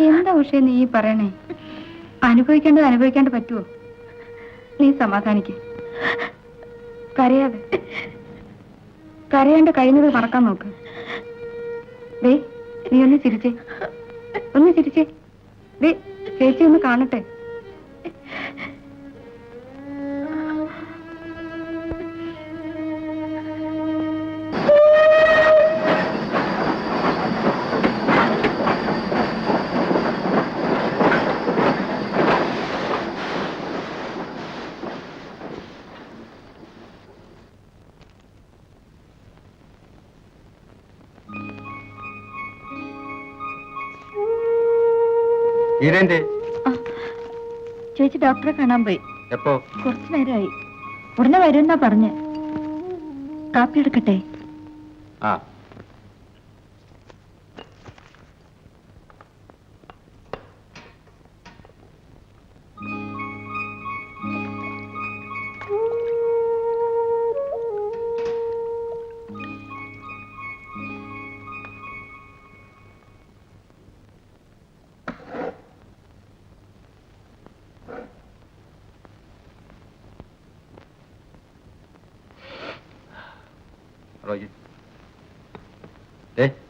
എന്താ ഉഷേ നീ പറയണേ? അനുഭവിക്കേണ്ടത് പറ്റുമോ? നീ സമാധാനിക്ക. കരയാണ്ട് കഴിയുന്നത് മറക്കാൻ നോക്ക്. ദേ നീ ഒന്ന് ചിരിച്ചേ. ദേ ചേച്ചി ഒന്ന് കാണട്ടെ. ചേച്ചി ഡോക്ടറെ കാണാൻ പോയി. എപ്പോ? കുറച്ചു നേരമായി. ഉടനെ വരുമെന്നാ പറഞ്ഞ്. കാപ്പി എടുക്കട്ടെ? ആ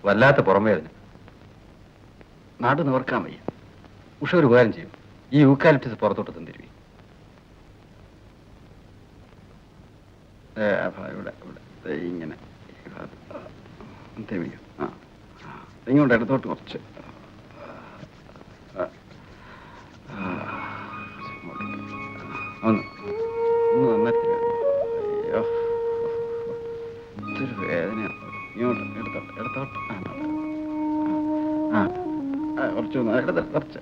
വല്ലാത്ത പുറമേതിന് നാട് നിവർക്കാൻ വയ്യ. ഉഷ ഒരു ഉപകാരം ചെയ്യും. ഈ യൂക്കാലിപ്റ്റസ് പുറത്തോട്ട് തന്നിരുവി. ഇവിടെ ഇവിടെ ഇങ്ങനെ ഇങ്ങോട്ട് ഇടത്തോട്ട് കുറച്ച് ഒന്ന് നന്നായിട്ട്. അയ്യോ ഇതൊരു വേദന. ഇങ്ങോട്ട് എടുത്തോട്ട് കുറച്ച് കുറച്ച്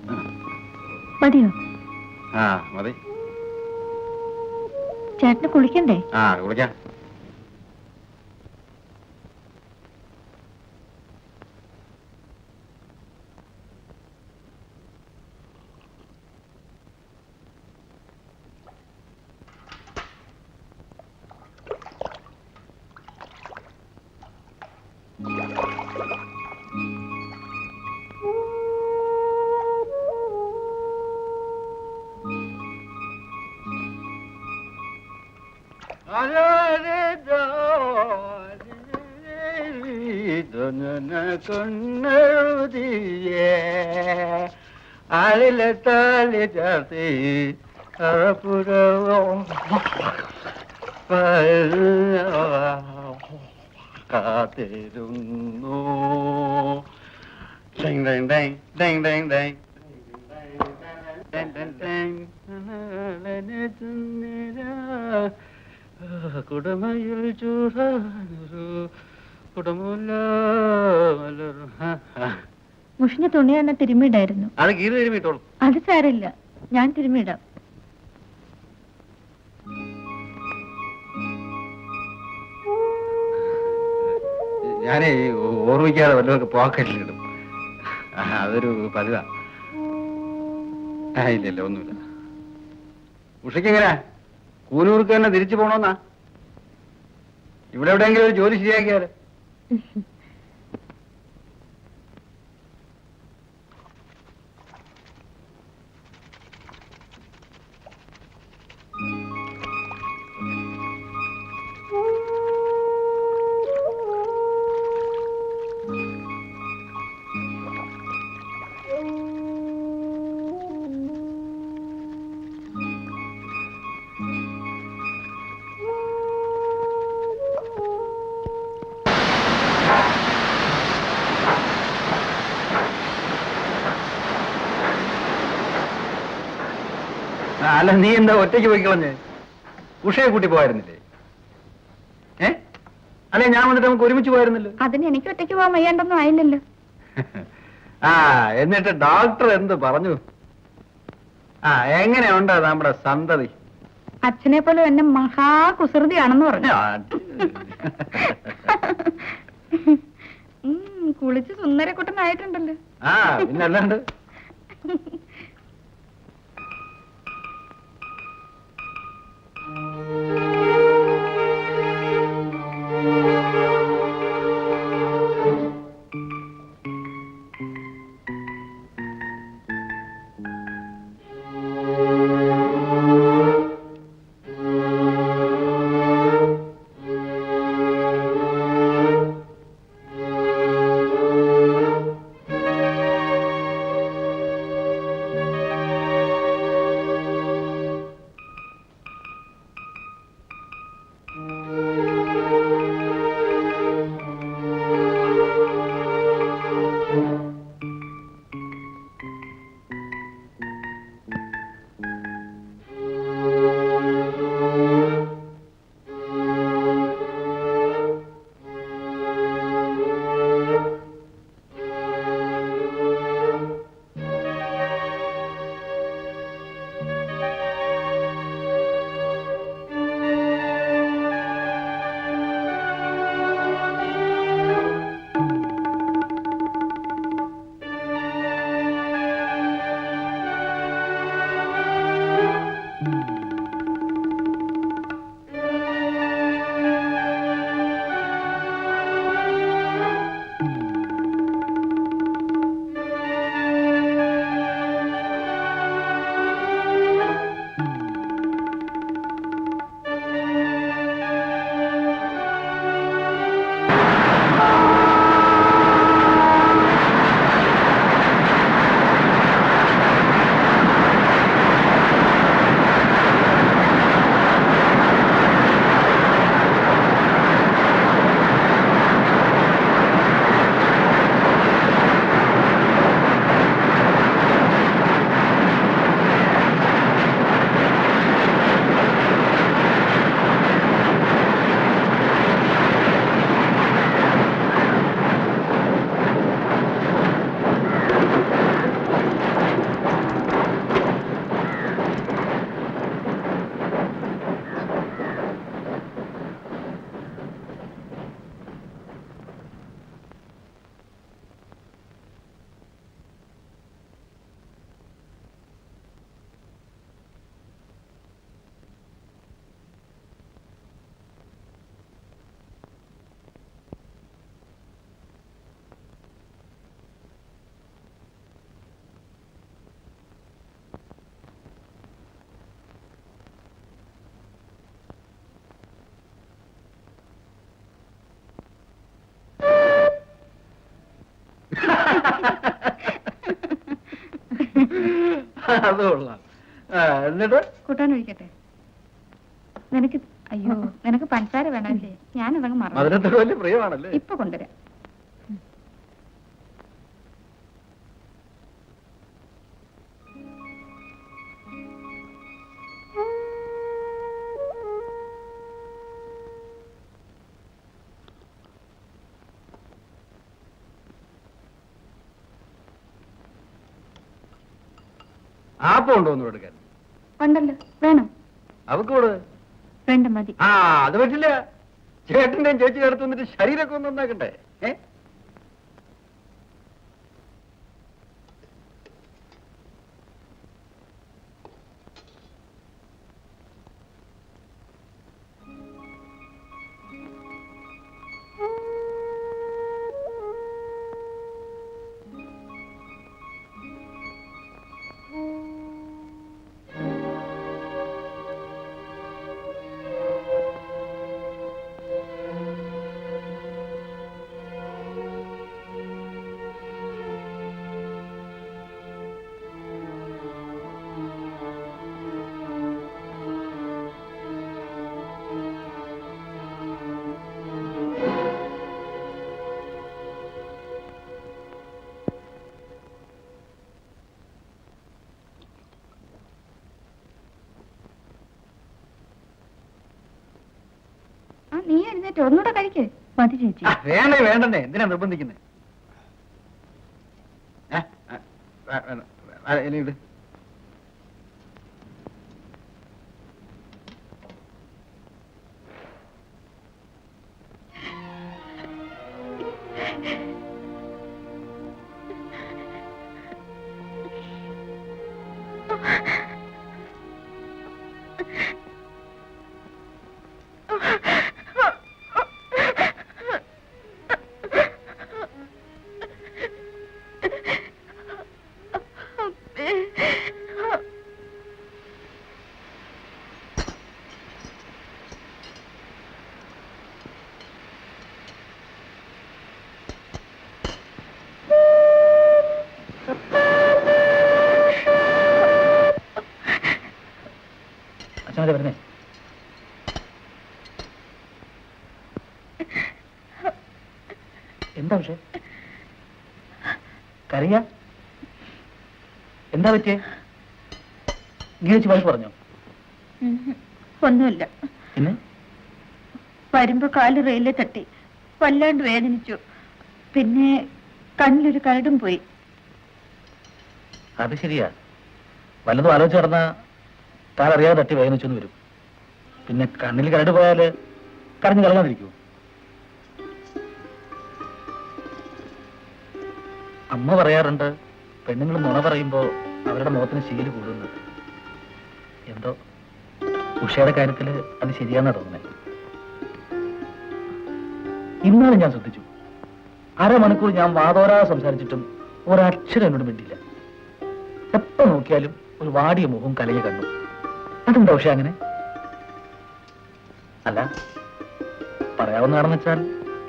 മതിയോ? ആ മതി. ചേട്ടന് കുളിക്കണ്ടേ? കുളിക്കാം. കൊണ്ടെഴുതിയേ ആളിലെ താലി ചാർത്തി കാത്തിരുന്നു. കുടമയിൽ ചൂടാനൊരു കുടമുല്ല. മുഷിഞ്ഞ തുണി തന്നെ തിരുമ്മിടായിരുന്നു. അത് കീറി തിരുമ്മിട്ടോളൂ. അത് സാരമില്ല, ഞാൻ തിരുമ്മിടാം. ഞാനേ ഓർമ്മിക്കാതെ വല്ലതൊക്കെ പോക്കറ്റിലിടും. അതൊരു പതിവാ. ഇല്ലല്ല ഒന്നുമില്ല. ഉഷയ്ക്ക് എങ്ങനെയാ കൂനൂർക്ക് തന്നെ തിരിച്ചു പോണോന്നാ? ഇവിടെ എവിടെയെങ്കിലും ഒരു ജോലി ശരിയാക്കിയാല്? അല്ല നീ എന്താ ഒറ്റയ്ക്ക് പോയിക്കളഞ്ഞ് ഉഷയെ കൂട്ടി പോയിരുന്നില്ലേ? അല്ലെ ഞാൻ വന്നിട്ട് നമുക്ക് ഒരുമിച്ച് പോയിരുന്നല്ലോ. അതിന് എനിക്ക് ഒറ്റയ്ക്ക് പോകാൻ വയ്യാണ്ടൊന്നും ആയില്ലല്ലോ. ആ എന്നിട്ട് ഡോക്ടർ എന്ത് പറഞ്ഞു? എങ്ങനെയുണ്ട് നമ്മുടെ സന്തതി? അച്ഛനെ പോലെ എന്നെ മഹാകുസൃതിയാണെന്ന് പറഞ്ഞു. കുളിച്ച് സുന്ദരക്കുട്ടനായിട്ടുണ്ടല്ലോ. പിന്നല്ലാണ്ട്. അത് കൊള്ളാം. എന്നിട്ട് കൂട്ടാൻ ഒഴിക്കട്ടെ? നിനക്ക് അയ്യോ നിനക്ക് പഞ്ചസാര വേണമല്ലേ? ഞാനതങ്ങ് മറന്നു. മധുരത്തോട് വലിയ പ്രിയമാണല്ലേ? ഇപ്പൊ കൊണ്ടുവരാം. ആപ്പം ഉണ്ടോന്ന് എടുക്കാൻ? ഉണ്ടല്ലോ. വേണം? അവക്ക് കൂടെ വേണ്ട, മതി. അത് പറ്റില്ല. ചേട്ടന്റെയും ചേച്ചിയുടെ അടുത്ത് വന്നിട്ട് ശരീരമൊക്കെ ഒന്ന് നന്നാക്കണ്ടേ? നീ എഴുന്നേറ്റ് ഒന്നുകൂടെ കഴിക്കേ. മതി ചേച്ചി. വേണ്ടേ വേണ്ടേ, എന്തിനാ നിർബന്ധിക്കുന്നത്? ഇനി അച്ഛനത് വരുന്നേ. എന്താ പക്ഷേ കരയ? എന്താ പറ്റിയേ? ഗീച്ച് വഴക്ക് പറഞ്ഞോ? ഒന്നുമില്ല. പിന്നെ വരുമ്പോ കാല് റെയിലിൽ തട്ടി വല്ലാണ്ട് വേദനിച്ചു. പിന്നെ കണ്ണിലൊരു കരടും പോയി. അത് ശരിയാ, വല്ലതും ആലോചിച്ച് നടന്ന താലറിയാതെ തട്ടി വേദനിച്ചെന്ന് വരും. പിന്നെ കണ്ണിൽ കരട് പോയാല് കരഞ്ഞു കളയാതിരിക്കൂ. അമ്മ പറയാറുണ്ട്, പെണ്ണുങ്ങൾ നുണ പറയുമ്പോ അവരുടെ മുഖത്തിന് ശീല് കൂടുന്നു. എന്തോ ഉഷയുടെ കാര്യത്തില് അത് ശരിയാന്നാ തോന്നുന്നത്. ഇന്നാലും ഞാൻ ശ്രദ്ധിച്ചു, അരമണിക്കൂർ ഞാൻ വാതോരാ സംസാരിച്ചിട്ടും ഒരക്ഷരം എന്നോട് മിണ്ടില്ല. എപ്പോ നോക്കിയാലും ഒരു വാടിയ മുഖവും കലയെ കണ്ടു. അതെന്താ ഉഷ അങ്ങനെ? അല്ല, പറയാവുന്നതാണെന്ന് വെച്ചാൽ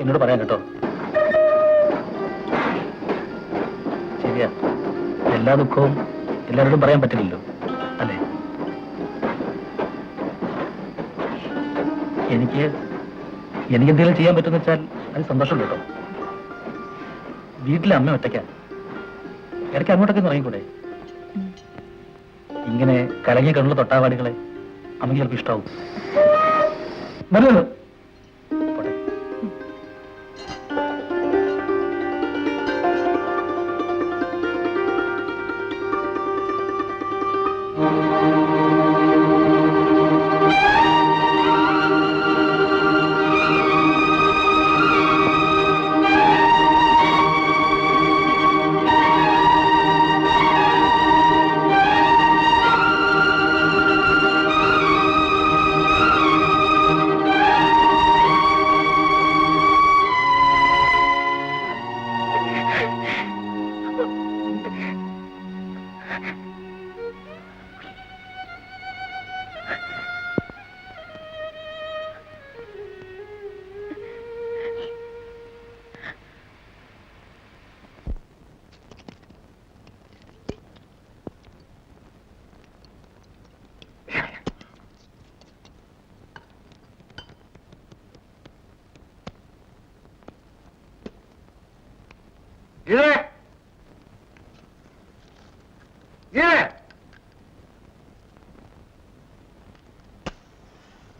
എന്നോട് പറയാൻ കേട്ടോ. ശരിയാ, എല്ലാ ദുഃഖവും എല്ലാവരോടും പറയാൻ പറ്റില്ലല്ലോ, അല്ലേ? എനിക്ക് എന്തെങ്കിലും ചെയ്യാൻ പറ്റുമെന്ന് വെച്ചാൽ അത് സന്തോഷം കേട്ടോ. വീട്ടിലെ അമ്മ ഒറ്റയ്ക്കാ, ഇടയ്ക്ക് അങ്ങോട്ടൊക്കെ തുടങ്ങിക്കൂടെ? ഇങ്ങനെ കലങ്ങി കണ്ണുള്ള തൊട്ടാവാടികളെ അമ്മയ്ക്ക് ചിലപ്പോൾ ഇഷ്ടാവും. നല്ലത്. പോട്ടെ.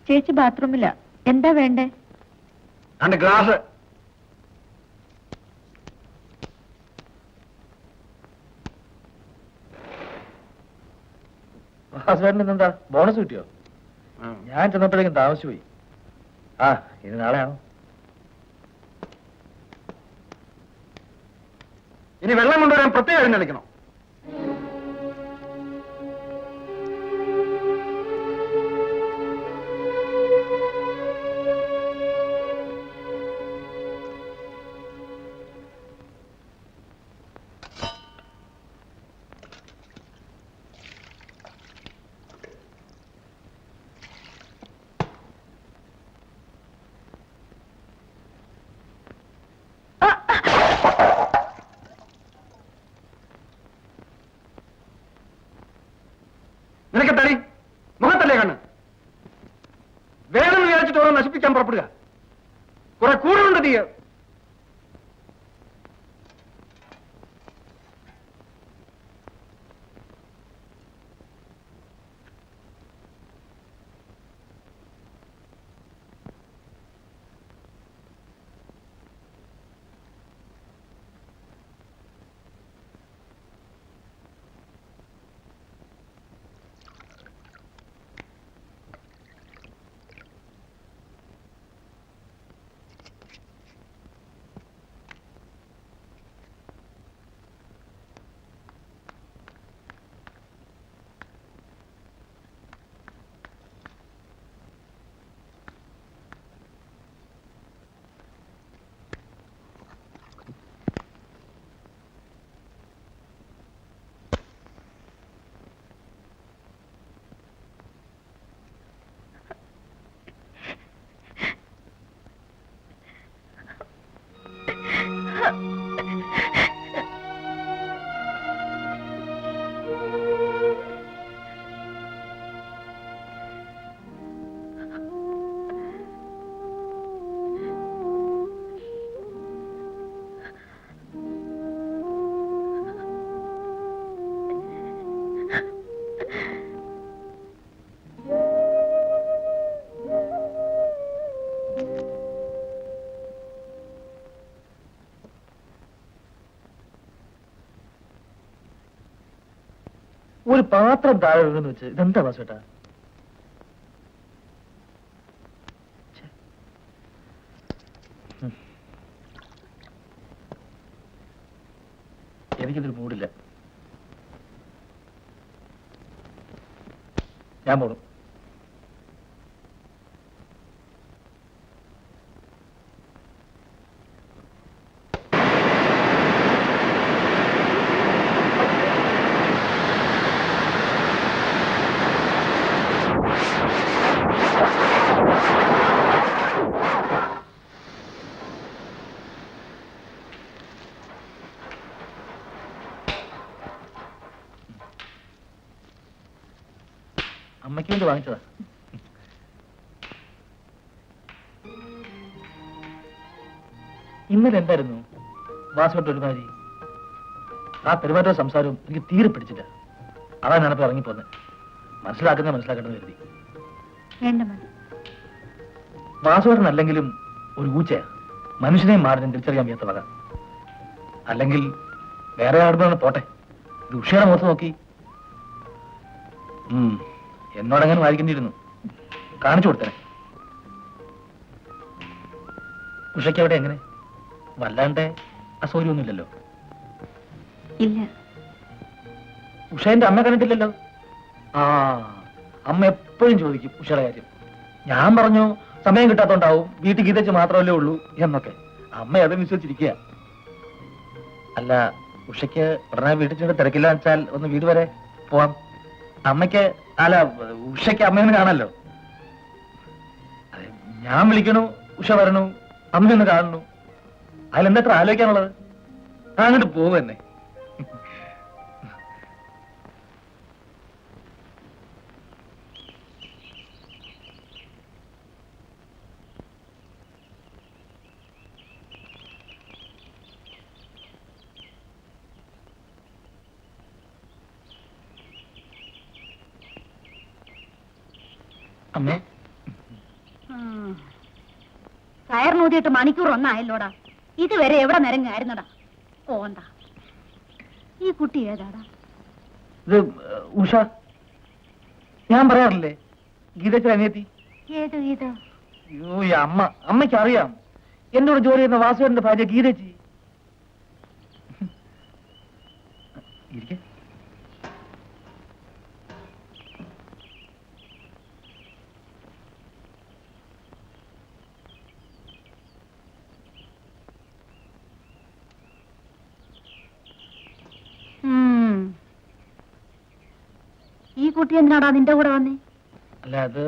ചേച്ചി ബാത്റൂമില്ല. എന്താ വേണ്ടേ? ഗ്ലാസ്. ഹസ്ബൻഡിന് ഇന്നെന്താ ബോണസ് കിട്ടിയോ? ഞാൻ ചെന്നപ്പോഴേക്കും താമസിച്ചു പോയി. ഇനി നാളെയാണോ? ഇനി വെള്ളം കൊണ്ടുവരാൻ പ്രത്യേകം എഴുന്നള്ളിക്കണോ? നിനക്കെത്തടി മുഖത്തല്ലേ കണ്ണ്? വേണമെന്ന് വിചാരിച്ചിട്ട് ഓരോ നശിപ്പിക്കാൻ പുറപ്പെടുക. കുറെ കൂടുതലുണ്ട് തീയ. ഒരു പാത്രം താഴെ വീണെന്ന് വെച്ച് ഇതെന്താ വാസുവേട്ടാ? എനിക്കിതൊരു മൂടില്ല. ഞാൻ പോടും. അമ്മയ്ക്ക് വേണ്ടി വാങ്ങിച്ചതാ. ഇന്നലെ എന്തായിരുന്നു വാസുവേട്ട ഒരുമാതിരി? ആ പെരുമാറ്റവും സംസാരവും എനിക്ക് തീരെ പിടിച്ചില്ല. അതാ ഞാനിപ്പോ ഇറങ്ങിപ്പോന്നെ. മനസ്സിലാക്കേണ്ടത് കരുതി. വാസുവേട്ടനല്ലെങ്കിലും ഒരു ഊച്ചയാ. മനുഷ്യനെയും മാറിനും തിരിച്ചറിയാൻ വയ്യാത്ത വക. അല്ലെങ്കിൽ വേറെ ആടുമ്പോഴാണ് പോട്ടെ. ഇത് ഉഷയുടെ മുഖത്ത് നോക്കി. എന്നോടങ്ങനെ വായിക്കേണ്ടിയിരുന്നു. കാണിച്ചു കൊടുത്തേ. ഉഷയ്ക്ക് അവിടെ എങ്ങനെ? വല്ലാണ്ട് അസൗകര്യമൊന്നുമില്ലല്ലോ? ഇല്ല. ഉഷേന്റെ അമ്മ കണ്ടിട്ടില്ലല്ലോ? ആ, അമ്മ എപ്പോഴും ചോദിക്കും ഉഷയുടെ കാര്യം. ഞാൻ പറഞ്ഞു സമയം കിട്ടാത്തോണ്ടാവും, വീട്ടിൽ ഗീതച്ച് മാത്രമല്ലേ ഉള്ളൂ എന്നൊക്കെ. അമ്മ അത് വിശ്വസിച്ചിരിക്കുക. അല്ല, ഉഷയ്ക്ക് ഉടനെ വീട്ടിൽ ചെന്ന് തിരക്കില്ല വെച്ചാൽ ഒന്ന് വീട് വരെ പോവാം. അമ്മയ്ക്ക് അല്ല, ഉഷയ്ക്ക് അമ്മയൊന്ന് കാണാലോ. ഞാൻ വിളിക്കണു, ഉഷ വരണു, അമ്മയൊന്ന് കാണണു. അതിലെന്താ ആലോചിക്കാനുള്ളത്? അങ്ങോട്ട് പോവന്നെ. അമ്മേ, കയറിനൂതിയിട്ട് മണിക്കൂർ ഒന്നായല്ലോടാ. ഇതുവരെ എവിടെ നിരങ്ങായിരുന്നടാ? പോണ്ട. ഈ കുട്ടി ഏതാടാ? ഇത് ഉഷ. ഞാൻ പറയാറില്ലേ, ഗീതയ്ക്ക് അനിയത്തി. ഏത് ഗീത? അയ്യോ, ഈ അമ്മയ്ക്ക് അറിയാം. എന്നോട് ജോലി ചെയ്യുന്ന വാസുവിന്റെ ഭാര്യ ഗീതച്ചി. ഇരിക്കെ. ഈ കുട്ടി എന്തിനാടാ നിന്റെ കൂടെ വന്നേ? അല്ല, അത്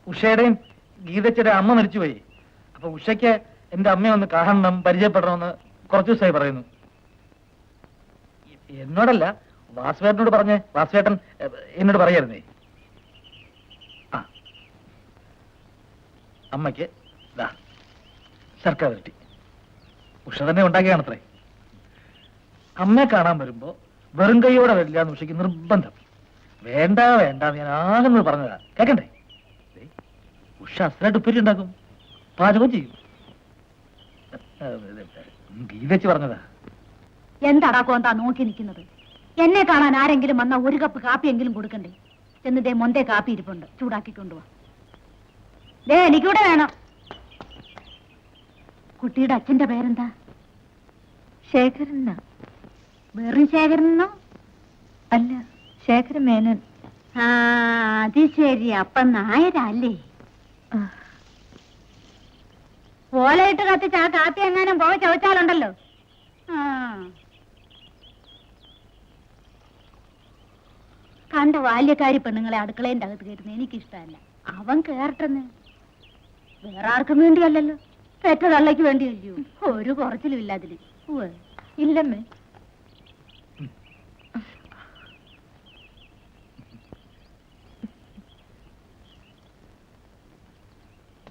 ഉഷയുടെയും ഗീതച്ചയുടെ അമ്മ മരിച്ചുപോയി. അപ്പൊ ഉഷയ്ക്ക് എന്റെ അമ്മയെ ഒന്ന് കാണണം, പരിചയപ്പെടണമെന്ന് കുറച്ചു ദിവസമായി പറയുന്നു. എന്നോടല്ല, വാസുവേട്ടനോട് പറഞ്ഞേ. വാസുവേട്ടൻ എന്നോട് പറയായിരുന്നേ. ആ, അമ്മയ്ക്ക് ശർക്കര വരട്ടി ഉഷ തന്നെ ഉണ്ടാക്കിയാണത്രേ. അമ്മയെ കാണാൻ വരുമ്പോ വെറും കൈയോടെ വരില്ല എന്ന് ഉഷയ്ക്ക് നിർബന്ധം. വേണ്ട വേണ്ട, ഞാൻ ആകുന്നത് പറഞ്ഞതാ, കേക്കണ്ടേ? ഉഷ അസലായിട്ട് ഉപ്പേരി ഉണ്ടാക്കും, പാചകം ചെയ്യും. ഗീതച്ച് പറഞ്ഞതാ. എന്താടാ കോന്താ നോക്കി നിൽക്കുന്നത്? എന്നെ കാണാൻ ആരെങ്കിലും വന്ന ഒരു കപ്പ് കാപ്പിയെങ്കിലും കൊടുക്കണ്ടേ? ചെന്നിട്ടേ മൊന്തേ കാപ്പി ഇരിപ്പുണ്ട്, ചൂടാക്കി കൊണ്ടുപോവാ. എനിക്കൂടെ വേണം. കുട്ടിയുടെ അച്ഛന്റെ പേരെന്താ? ശേഖരൻ. വെറും ശേഖരനോ? അല്ല, ശേഖരൻ മേനൻ. ആ, അത് ശരി. അപ്പൊ നായരല്ലേ? ഓലയിട്ട് കത്തിച്ച് ആ കാപ്പി എങ്ങാനും പോയി ചോദിച്ചാലുണ്ടല്ലോ. കണ്ട ബാല്യക്കാരി പെണ്ണുങ്ങളെ അടുക്കളേന്റെ അകത്ത് കയറ്റുന്ന എനിക്കിഷ്ടമല്ല. അവൻ കേറട്ടെന്ന്. വേറെ ആർക്കും വേണ്ടിയല്ലല്ലോ, പെറ്റ തള്ളയ്ക്ക് വേണ്ടിയല്ലോ. ഒരു കുറച്ചിലും ഇല്ല അതിന്. ഇല്ലമ്മേ.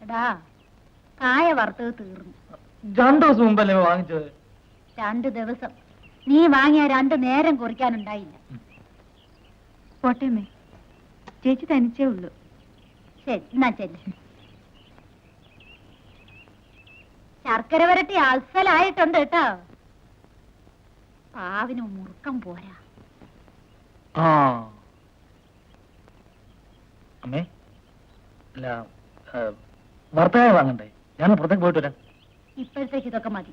എടാ, കായ വറുത്തത് തീർന്നു. 2 ദിവസം മുമ്പല്ലേ വാങ്ങിച്ചത്? 2 ദിവസം. നീ വാങ്ങിയ 2 നേരം കുറിക്കാനുണ്ടായില്ല. പോട്ടേമ്മേ, ചേച്ചി തനിച്ചേ ഉള്ളൂ. ശരി, എന്നാ ചെല്ല്. ശർക്കര വരട്ടി അസലായിട്ടുണ്ട് കേട്ടോ. പാവിന് മുറുക്കം പോരാ. ആ അമ്മേ അല്ല വർത്തമാനം വാങ്ങണ്ടേ? ഞാൻ പുറത്തേക്ക് പോയിട്ട് വരാം. ഇപ്പോഴത്തേക്ക് ഇതൊക്കെ മതി,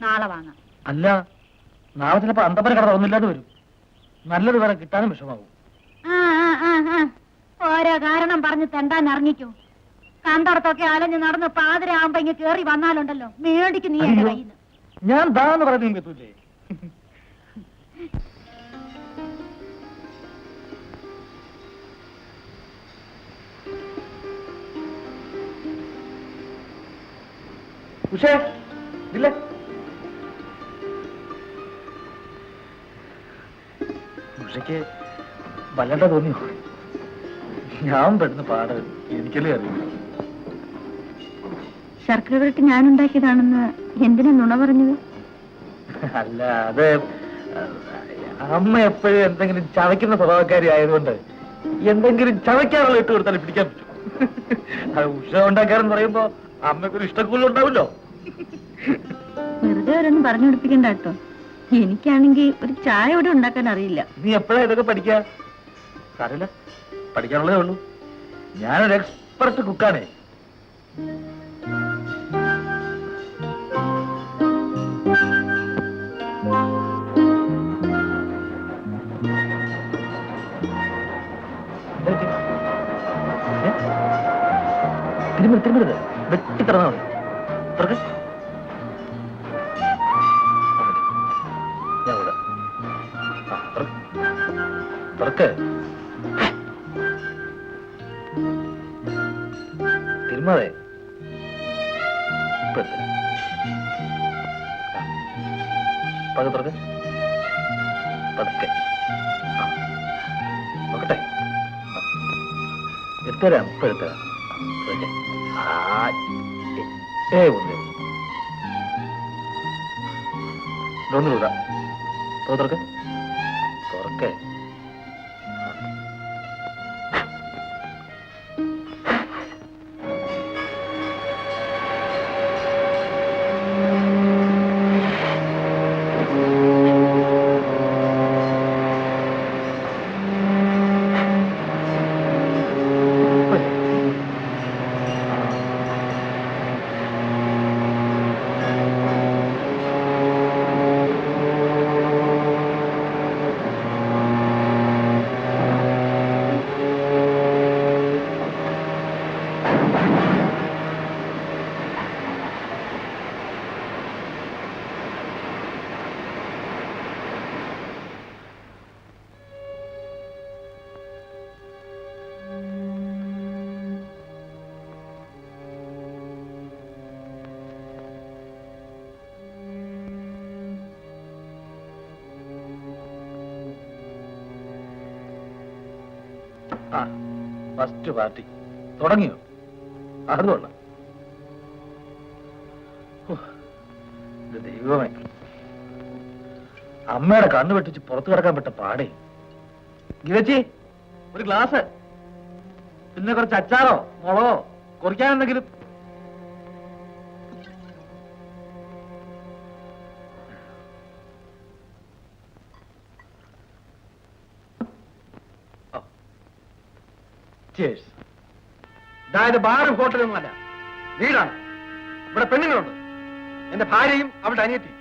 നാളെ വാങ്ങാം. അല്ല, നാളെ ചിലപ്പോ അന്തപ്പര കട ഒന്നുമില്ലാതെ വരും. നല്ലത് വേറെ കിട്ടാനും വിഷമാവും. ഓരോ കാരണം പറഞ്ഞ് തെണ്ടാൻ ഇറങ്ങിക്കോ. കണ്ടടത്തൊക്കെ അലഞ്ഞ് നടന്ന് പാതിരാകുമ്പോ ഇങ്ങ് കേറി വന്നാലുണ്ടല്ലോ, മേടിക്ക് നീ എന്റെ കയ്യിൽ നിന്ന്. ഞാൻ താന്ന് പറയുന്നത് എത്തൂലേ? ഉഷേ ഇല്ലേ? ഉഷയ്ക്ക് വല്ലണ്ട തോന്നിയോ? ഞാൻ പെടുന്ന പാട് എനിക്കല്ലേ അറിയില്ല. ശർക്കര വരട്ടി ഞാൻ ഉണ്ടാക്കിയതാണെന്ന് എന്തിനാ നുണ പറഞ്ഞത്? അല്ല, അത് അമ്മ എപ്പോഴും എന്തെങ്കിലും ചവയ്ക്കുന്ന സ്വഭാവക്കാരി ആയതുകൊണ്ട് എന്തെങ്കിലും ചവയ്ക്കാനുള്ള ഇട്ട് കൊടുത്താൽ പിടിക്കാൻ പറ്റും. അത് ഉഷ ഉണ്ടാക്കാരെന്ന് പറയുമ്പോ അമ്മയ്ക്കൊരു ഇഷ്ടക്കൂടുതൽ ഉണ്ടാവില്ലോ. വെറുതെ അവരൊന്നും പറഞ്ഞു പിടിപ്പിക്കണ്ട കേട്ടോ. എനിക്കാണെങ്കിൽ ഒരു ചായ ഇവിടെ ഉണ്ടാക്കാൻ അറിയില്ല. നീ എപ്പോഴാ ഇതൊക്കെ പഠിക്കാ? സാരമില്ല, പഠിക്കാനുള്ളതേ ഉള്ളൂ. ഞാനൊരു എക്സ്പെർട്ട് കുക്കാണേ. തിരുമരുത്, വെട്ടി തുറന്നാ മതി. തുറക്ക്. ഞാൻ വിടാം. തുറക്ക്. തിരുമാതെ തുറക്ക്. പതുക്കെ നോക്കട്ടെ. എടുത്തരാം, ഇപ്പൊ എടുത്തരാം. ഒന്നുകൂടാ. തുറക്ക് തുറക്കെ. ഫസ്റ്റ് പാർട്ടി തുടങ്ങിയോ? അതുകൊള്ള ദൈവമേ, അമ്മയുടെ കണ്ണു വെട്ടിച്ച് പുറത്തു കിടക്കാൻ പറ്റ പാടേ. ഗിരച്ചി, ഒരു ഗ്ലാസ്, പിന്നെ കുറച്ച് അച്ചാറോ മുളകോ കുറിക്കാനെന്തെങ്കിലും. അതായത് ബാറും ഹോട്ടലൊന്നുമല്ല, വീടാണ്. ഇവിടെ പെണ്ണുങ്ങളുണ്ട്, എന്റെ ഭാര്യയും അവളുടെ അനിയത്തിയും.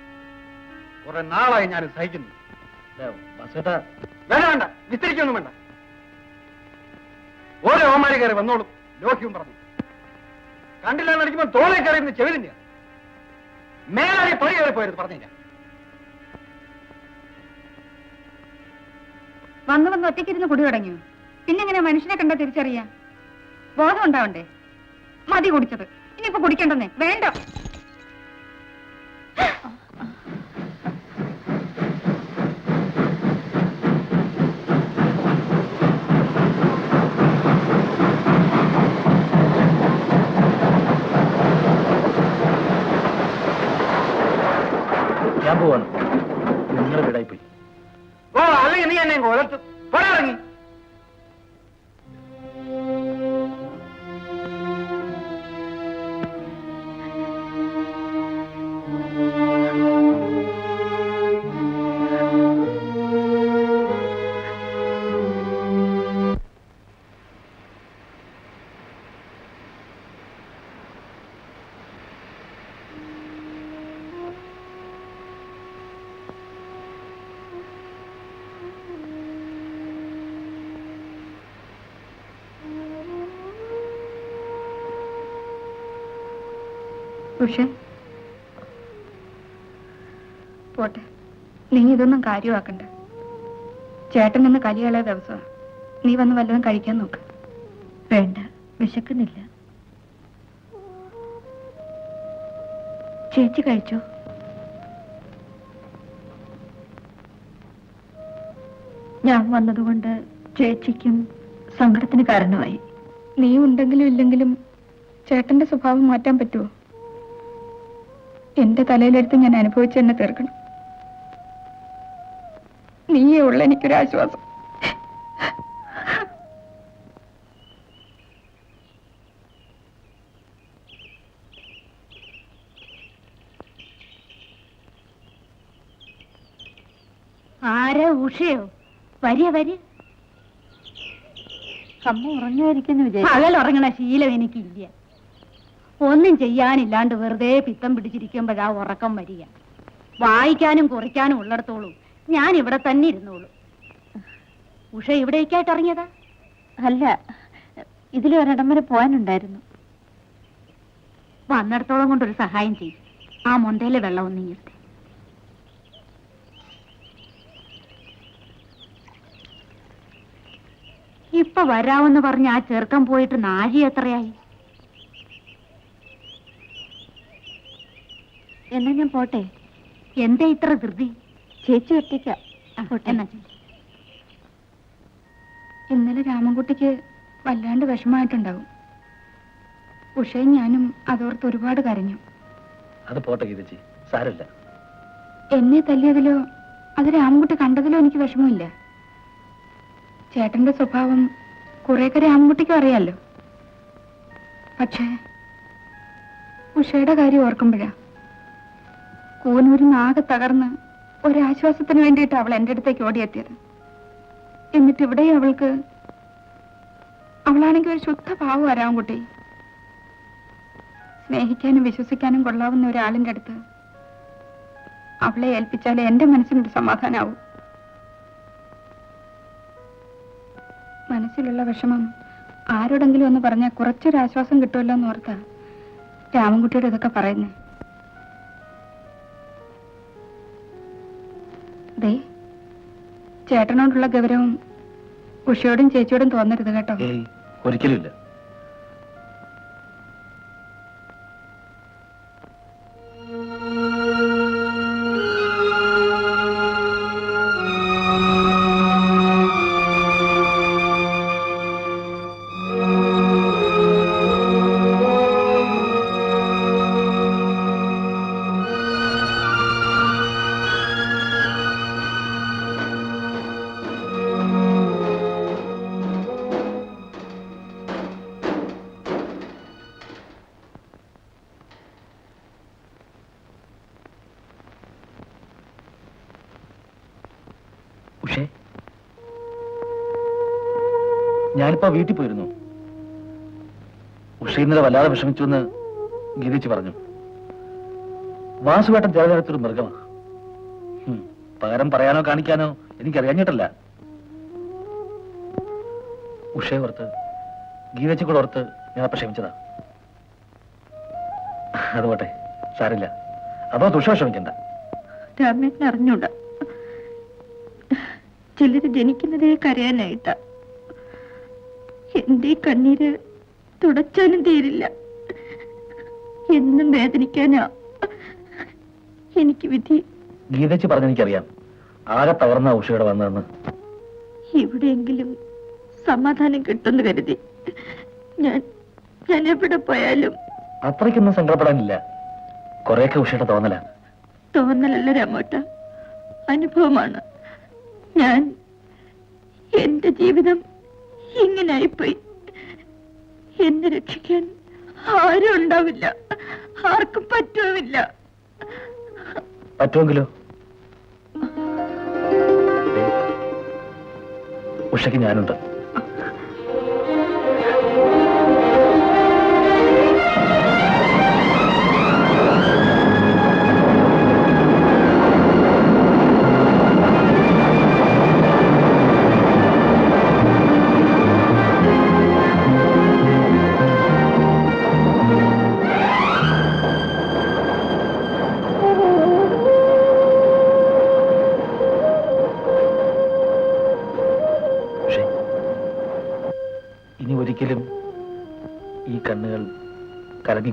കുറെ നാളായി ഞാൻ സഹിക്കുന്നു. വേണ്ട വേണ്ട, വിസ്തരിക്കൊന്നും വേണ്ട. ഓരോ ഓമാരി കയറി വന്നോളും. ലോഹ്യവും പറഞ്ഞു കണ്ടില്ല എന്നടിക്കുമ്പോൾ തോളെ കയറിയുന്ന ചെവി തന്നെയാണ്. മേലായി പണി കയറി പോയത് പറഞ്ഞില്ല. വന്ന് വന്ന് ഒറ്റയ്ക്കിരുന്ന് കുടി തുടങ്ങിയോ? പിന്നെങ്ങനെ മനുഷ്യനെ കണ്ടാ തിരിച്ചറിയാ? ബോധം ഉണ്ടാവണ്ടേ? മതി കുടിച്ചത്, ഇനിയിപ്പോ കുടിക്കണ്ടെന്നേ. വേണ്ട. ഞാൻ പോവാണ്. നിങ്ങളുടെ വീടായി പോയി. ഓ, അല്ലെങ്കിൽ നീ എന്നെ കൊലത്തു പോരാറങ്ങി. ഉഷേ, പോട്ടെ, നീ ഇതൊന്നും കാര്യമാക്കണ്ട. ചേട്ടൻ ഇന്ന് കലിയാളെ ദിവസമാണ്. നീ വന്ന് വല്ലതും കഴിക്കാൻ നോക്ക്. വേണ്ട, വിശക്കുന്നില്ല. ചേച്ചി കഴിച്ചോ? ഞാൻ വന്നതുകൊണ്ട് ചേച്ചിക്കും സങ്കടത്തിന് കാരണമായി. നീ ഉണ്ടെങ്കിലും ഇല്ലെങ്കിലും ചേട്ടന്റെ സ്വഭാവം മാറ്റാൻ പറ്റുമോ? എന്റെ തലയിലെടുത്ത് ഞാൻ അനുഭവിച്ച് തന്നെ തീർക്കണം. നീയേ ഉള്ള എനിക്കൊരാശ്വാസം. ആരാ? ഉഷയോ? വരിക വരിക. അമ്മ ഉറങ്ങുമായിരിക്കുന്നു വിചാരിച്ചു. പകൽ ഉറങ്ങണ ശീലം എനിക്കില്ല. ഒന്നും ചെയ്യാനില്ലാണ്ട് വെറുതെ പിത്തം പിടിച്ചിരിക്കുമ്പോഴാ ഉറക്കം വരിക. വായിക്കാനും കുറിക്കാനും ഉള്ളിടത്തോളും ഞാൻ ഇവിടെ തന്നെ ഇരുന്നോളൂ. ഉഷ ഇവിടേക്കായിട്ട് ഇറങ്ങിയതാ? അല്ല, ഇതിലൊരിടം വരെ പോകാനുണ്ടായിരുന്നു. വന്നിടത്തോളം കൊണ്ടൊരു സഹായം ചെയ്യും. ആ മൊന്തയിലെ വെള്ളം ഒന്നും നിർത്തി. ഇപ്പൊ വരാമെന്ന് പറഞ്ഞ് ആ ചെറുക്കം പോയിട്ട് നാഴി എത്രയായി? എന്നാ ഞാൻ പോട്ടെ. എന്താ ഇത്ര ധൃതി? ചേച്ചി ഒറ്റയ്ക്ക. എന്നാ ഇന്നലെ രാമൻകുട്ടിക്ക് വല്ലാണ്ട് വിഷമമായിട്ടുണ്ടാവും. ഉഷയും ഞാനും അതോർത്ത് ഒരുപാട് കരഞ്ഞു. അത് പോട്ടെ ഗീതച്ചി, സാരമില്ല. എന്നെ തല്ലിയതിലോ അത് രാമൻകുട്ടി കണ്ടതിലോ എനിക്ക് വിഷമമില്ല. ചേട്ടന്റെ സ്വഭാവം കുറേയൊക്കെ രാമൻകുട്ടിക്കും അറിയാലോ. പക്ഷേ ഉഷയുടെ കാര്യം ഓർക്കുമ്പോഴാ കൂനൂരിൽ ആകെ തകർന്ന് ഒരാശ്വാസത്തിന് വേണ്ടിയിട്ട് അവൾ എൻ്റെ അടുത്തേക്ക് ഓടിയെത്തിയത്. എന്നിട്ട് ഇവിടെ അവളാണെങ്കിൽ ഒരു ശുദ്ധ പാവം രാമൻകുട്ടി. സ്നേഹിക്കാനും വിശ്വസിക്കാനും കൊള്ളാവുന്ന ഒരാളിൻ്റെ അടുത്ത് അവളെ ഏൽപ്പിച്ചാലേ എൻ്റെ മനസ്സിനൊരു സമാധാനാവും. മനസ്സിലുള്ള വിഷമം ആരോടെങ്കിലും ഒന്ന് പറഞ്ഞാൽ കുറച്ചൊരാശ്വാസം കിട്ടുമല്ലോ എന്ന് ഓർത്താ രാമൻകുട്ടിയോട് ഇതൊക്കെ പറയുന്നേ. ദേ, ചേട്ടനോടുള്ള ഗൗരവം ഉഷയോടും ചേച്ചിയോടും തോന്നരുത് കേട്ടോ. ഒരിക്കലുമില്ല. ഉഷേ, ഞാനിപ്പോ വീട്ടിൽ പോയിരുന്നു. ഉഷ ഇന്നലെ വല്ലാതെ വിഷമിച്ചു എന്ന് ഗീതിച്ച് പറഞ്ഞു. വാസുവേട്ടൻ തിരഞ്ഞെടുത്തൊരു മൃഗമാണ്. പകരം പറയാനോ കാണിക്കാനോ എനിക്കറിയാഞ്ഞിട്ടല്ല. ഉഷയെ ഓർത്ത്, ഗീതച്ചി കൂടെ ഓർത്ത് ഞാൻ അപ്പൊ ക്ഷമിച്ചതാ. അത് പോട്ടെ, സാരില്ല. അതോ ഉഷ ക്ഷമിക്കണ്ട. രാമേട്ടൻ അറിഞ്ഞൂടാ, ചിലര് ജനിക്കുന്നതേ കരയാനായിട്ടാ. എന്റെ കണ്ണീര് തുടച്ചാലും തീരില്ല. എന്നും വേദനിക്കാനാ എനിക്ക് വിധി. ഗീതച്ചി പറഞ്ഞെനിക്കറിയാം ആകെ തകർന്ന ഉഷയുടെ വന്നതെന്ന്. എവിടെയെങ്കിലും സമാധാനം കിട്ടുമെന്ന് കരുതി ഞാൻ എവിടെ പോയാലും. അത്രയ്ക്കൊന്നും സങ്കടപ്പെടാനില്ല. കുറെയൊക്കെ ഉഷയുടെ തോന്നല. തോന്നലല്ല രാമോട്ട, അനുഭവമാണ്. എന്റെ ജീവിതം ഇങ്ങനായിപ്പോയി. എന്നെ രക്ഷിക്കാൻ ആരും ഉണ്ടാവില്ല, ആർക്കും പറ്റുമില്ല. പറ്റുമെങ്കിലോ? ഉഷയ്ക്ക് ഞാനുണ്ട്.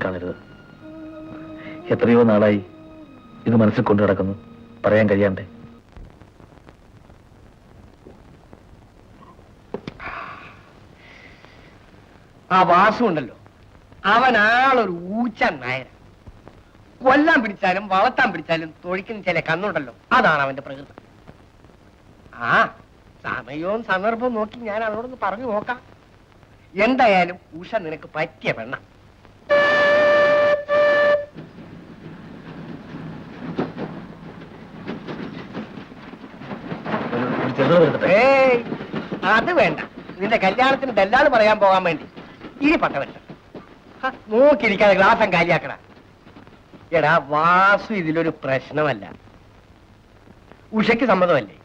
കാണരുത്. എത്രയോ നാളായി ഇത് മനസ്സിൽ കൊണ്ടു നടക്കുന്നു, പറയാൻ കഴിയാണ്ടേ. ആ വാസു ഉണ്ടല്ലോ, അവനാളൊരു ഊച്ച നായര. കൊല്ലാൻ പിടിച്ചാലും വളർത്താൻ പിടിച്ചാലും തൊഴിക്കുന്ന ചില കണ്ണുണ്ടല്ലോ, അതാണ് അവന്റെ പ്രകൃതി. ആ സമയവും സന്ദർഭവും നോക്കി ഞാൻ അവളോടൊന്ന് പറഞ്ഞു നോക്കാം. എന്തായാലും ഉഷ നിനക്ക് പറ്റിയ പെണ്ണ. ഏയ് അത് വേണ്ട, നിന്റെ കല്യാണത്തിന് ദല്ലാള് പറയാൻ പോകാൻ വേണ്ടി ഇനി പട്ടവല്ല. നോക്കിയിരിക്കാതെ ഗ്ലാസം കാലിയാക്കണ. എടാ വാസു ഇതിലൊരു പ്രശ്നമല്ല. ഉഷയ്ക്ക് സമ്മതമല്ലേ,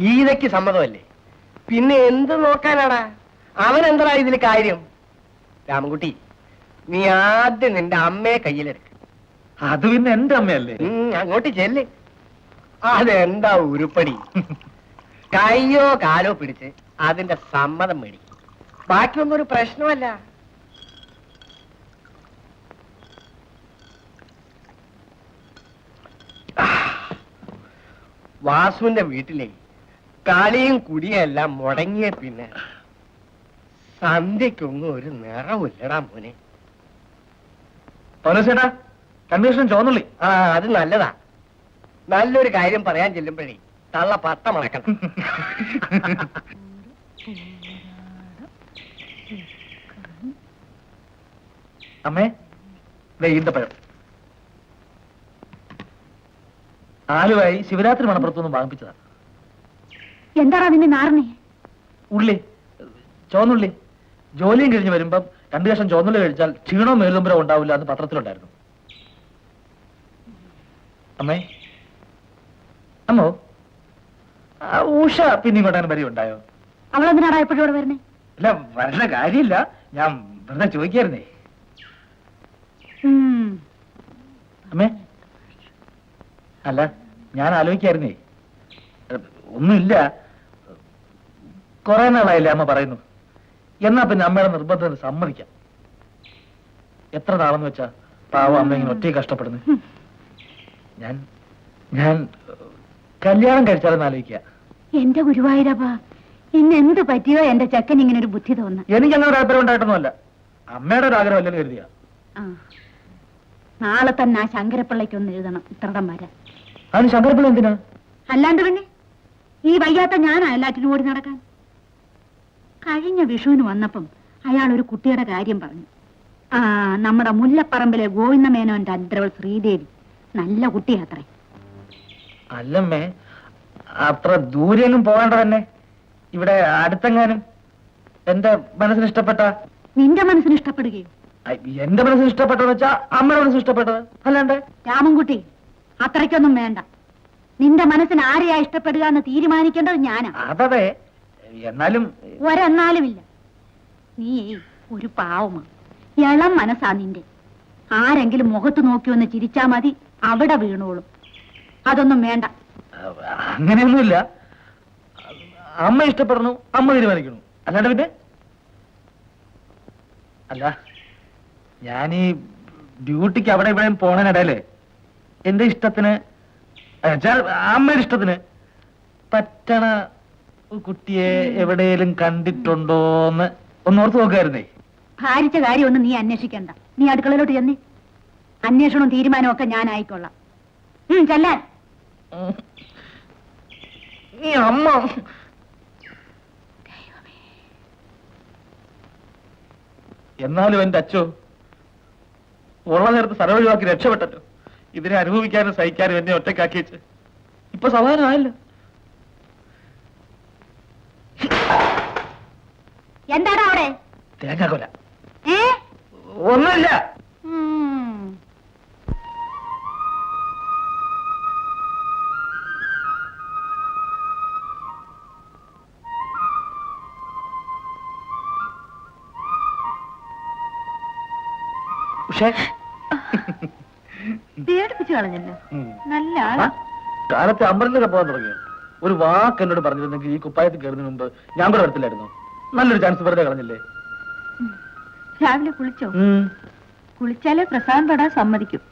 ഗീതയ്ക്ക് സമ്മതമല്ലേ, പിന്നെ എന്ത് നോക്കാനാടാ? അവൻ എന്താ ഇതിൽ കാര്യം? രാമൻകുട്ടി, നീ ആദ്യം നിന്റെ അമ്മയെ കയ്യിലെടുക്ക. അത് പിന്നെ എന്റെ അമ്മയല്ലേ. അങ്ങോട്ട് ചെല്ല്. അതെന്താ ഉരുപ്പടി? കയ്യോ കാലോ പിടിച്ച് അതിന്റെ സമ്മതം മേടിക്കും. ബാക്കിയൊന്നും ഒരു പ്രശ്നമല്ല. വാസുവിന്റെ വീട്ടിലെ കളിയും കുടിയെല്ലാം മുടങ്ങിയ പിന്നെ സന്ധ്യക്കൊന്നും ഒരു നിറവില്ലടാ മോനെ. ചേട്ടാ, കൺവെൻഷൻ ചോന്നുള്ളി. ആ അത് നല്ലതാ. നല്ലൊരു കാര്യം പറയാൻ ചെല്ലുമ്പോഴേ തള്ള പത്ത മണക്കണം. അമ്മേ, ഈന്തപ്പഴം. ആലുവായി ശിവരാത്രി മണപ്പുറത്തൊന്നും വാങ്ങിപ്പിച്ചതാ. എന്താടാ നിന്നെ നാറിനെ? ഉള്ളി, ചോന്നുള്ളി. ജോലിയും കഴിഞ്ഞ് വരുമ്പം 2 കഷ്ണം ചോന്നുള്ളി കഴിച്ചാൽ ക്ഷീണവും മേലുതുമ്പരവും ഉണ്ടാവില്ല എന്ന് പത്രത്തിലുണ്ടായിരുന്നു. അമ്മേ, അമ്മോ, ഉഷ പിന്നെ ഇങ്ങോട്ടാണ് വരി ഉണ്ടായോ? അവളെന്തിനാടാ എപ്പോഴും ഇവിടെ വരണേ? അല്ല, വരേണ്ട കാര്യമില്ല, ഞാൻ വെറുതെ ചോദിക്കായിരുന്നേ. അമ്മേ, അല്ല, ഞാൻ ആലോചിക്കായിരുന്നേ, ഒന്നുമില്ല, കുറെ നാളായില്ലേ അമ്മ പറയുന്നു. എന്നാ പിന്നെ അമ്മയുടെ നിർബന്ധത്തിന് സമ്മതിക്കാം. എത്ര നാളെന്ന് വെച്ചാ പാവം അമ്മ ഇങ്ങനെ ഒറ്റ കഷ്ടപ്പെടുന്നു. ഞാൻ കല്യാണം കഴിച്ചാലെന്ന് ആലോചിക്ക. എന്റെ ഗുരുവായൂരപ്പാ, ഇന്ന് എന്ത് പറ്റിയോ എന്റെ ചെക്കൻ ഇങ്ങനെ ഒരു ബുദ്ധി തോന്നുന്നു. എനിക്ക് അങ്ങനെ ഒരു ആഗ്രഹം ഉണ്ടായിട്ടൊന്നുമല്ല, അമ്മയുടെ ഒരു ആഗ്രഹം അല്ലെന്ന് കരുതിയ. നാളെ തന്നെ ആ ശങ്കരപ്പിള്ളയ്ക്ക് ഒന്ന് എഴുതണം ഇത്രടം വരെ. അതിന് ശങ്കരപ്പിള്ള എന്തിനാ? അല്ലാണ്ട് പിന്നെ ഈ വയ്യാത്ത ഞാനാ എല്ലാറ്റിനും ഓടി നടക്കാൻ. കഴിഞ്ഞ വിഷുവിന് വന്നപ്പം അയാൾ ഒരു കുട്ടിയുടെ കാര്യം പറഞ്ഞു. നമ്മുടെ മുല്ലപ്പറമ്പിലെ ഗോവിന്ദമേനോന്റെ അന്തരവൾ ശ്രീദേവി നല്ല കുട്ടിയാത്രേ. അല്ലമ്മേ, അത്ര ദൂരെയൊന്നും പോകേണ്ട തന്നെ, ഇവിടെ അടുത്തെങ്ങാനും. എന്റെ മനസ്സിന് ഇഷ്ടപ്പെട്ട. നിന്റെ മനസ്സിന് ഇഷ്ടപ്പെടുകയും? എന്റെ മനസ്സിന് ഇഷ്ടപ്പെട്ടതെന്ന് വെച്ചാ അമ്മയുടെ മനസ്സിന് ഇഷ്ടപ്പെട്ടത് അല്ലാണ്ട്. രാമൻകുട്ടി, അത്രയ്ക്കൊന്നും വേണ്ട. നിന്റെ മനസ്സിന് ആരെയാ ഇഷ്ടപ്പെടുക എന്ന് തീരുമാനിക്കേണ്ടത് ഞാനാ. അതെ, എന്നാലും ഒരെന്നാലുമില്ല. നീ ഒരു പാവമാ, ഇളം മനസ്സാ നിന്റെ. ആരെങ്കിലും മുഖത്ത് നോക്കി ഒന്ന് ചിരിച്ചാ മതി, അവിടെ വീണോളും. അതൊന്നും വേണ്ട. അങ്ങനെയൊന്നുമില്ല, അമ്മ ഇഷ്ടപ്പെടുന്നു, അമ്മ തീരുമാനിക്കുന്നു, അല്ലാണ്ട് പിന്നെ. അല്ല, ഞാനീ ഡ്യൂട്ടിക്ക് അവിടെ ഇവിടെയും പോണതിനിടയില് എന്റെ ഇഷ്ടത്തിന്, അമ്മയുടെ ഇഷ്ടത്തിന് പറ്റണ കുട്ടിയെ എവിടെയെങ്കിലും കണ്ടിട്ടുണ്ടോന്ന് ഒന്നോർത്ത് നോക്കായിരുന്നേ. ഭാരിച്ച കാര്യമൊന്നും നീ അന്വേഷിക്കണ്ട. നീ അടുക്കളയിലോട്ട് ചെന്നേ. അന്വേഷണവും തീരുമാനവും ഒക്കെ ഞാൻ ആയിക്കൊള്ളാം. ചെല്ലാൻ. നീ അമ്മ എന്നാലും എന്റെ അച്ഛോ, ഉള്ള നേരത്ത് സർവ്വഴിവാക്കി രക്ഷപ്പെട്ടല്ലോ. ഇതിനെ അനുഭവിക്കാനും സഹിക്കാനും എന്നെ ഒറ്റക്കാക്കി വെച്ച് ഇപ്പൊ സമാധാനമായല്ലോ. എന്താടാ അവിടെ? തേങ്ങാക്കൊല. ഒന്നുമില്ല. പക്ഷേ പേടിപ്പിച്ചു കളഞ്ഞല്ലോ. നല്ല ആളാ. കാലത്ത് അമ്പലത്തിലൊക്കെ പോകാൻ തുടങ്ങിയോ? ഒരു വാക്ക് എന്നോട് പറഞ്ഞിരുന്നെങ്കിൽ ഈ കുപ്പായത്തിൽ കയറുന്നതിന് മുമ്പ് ഞാൻ കൂടെ വരത്തില്ലായിരുന്നു. നല്ലൊരു ചാൻസ് വെറുതെ കളഞ്ഞില്ലേ. രാവിലെ കുളിച്ചോ? കുളിച്ചാലേ പ്രസാദം തൊടാൻ സമ്മതിക്കും.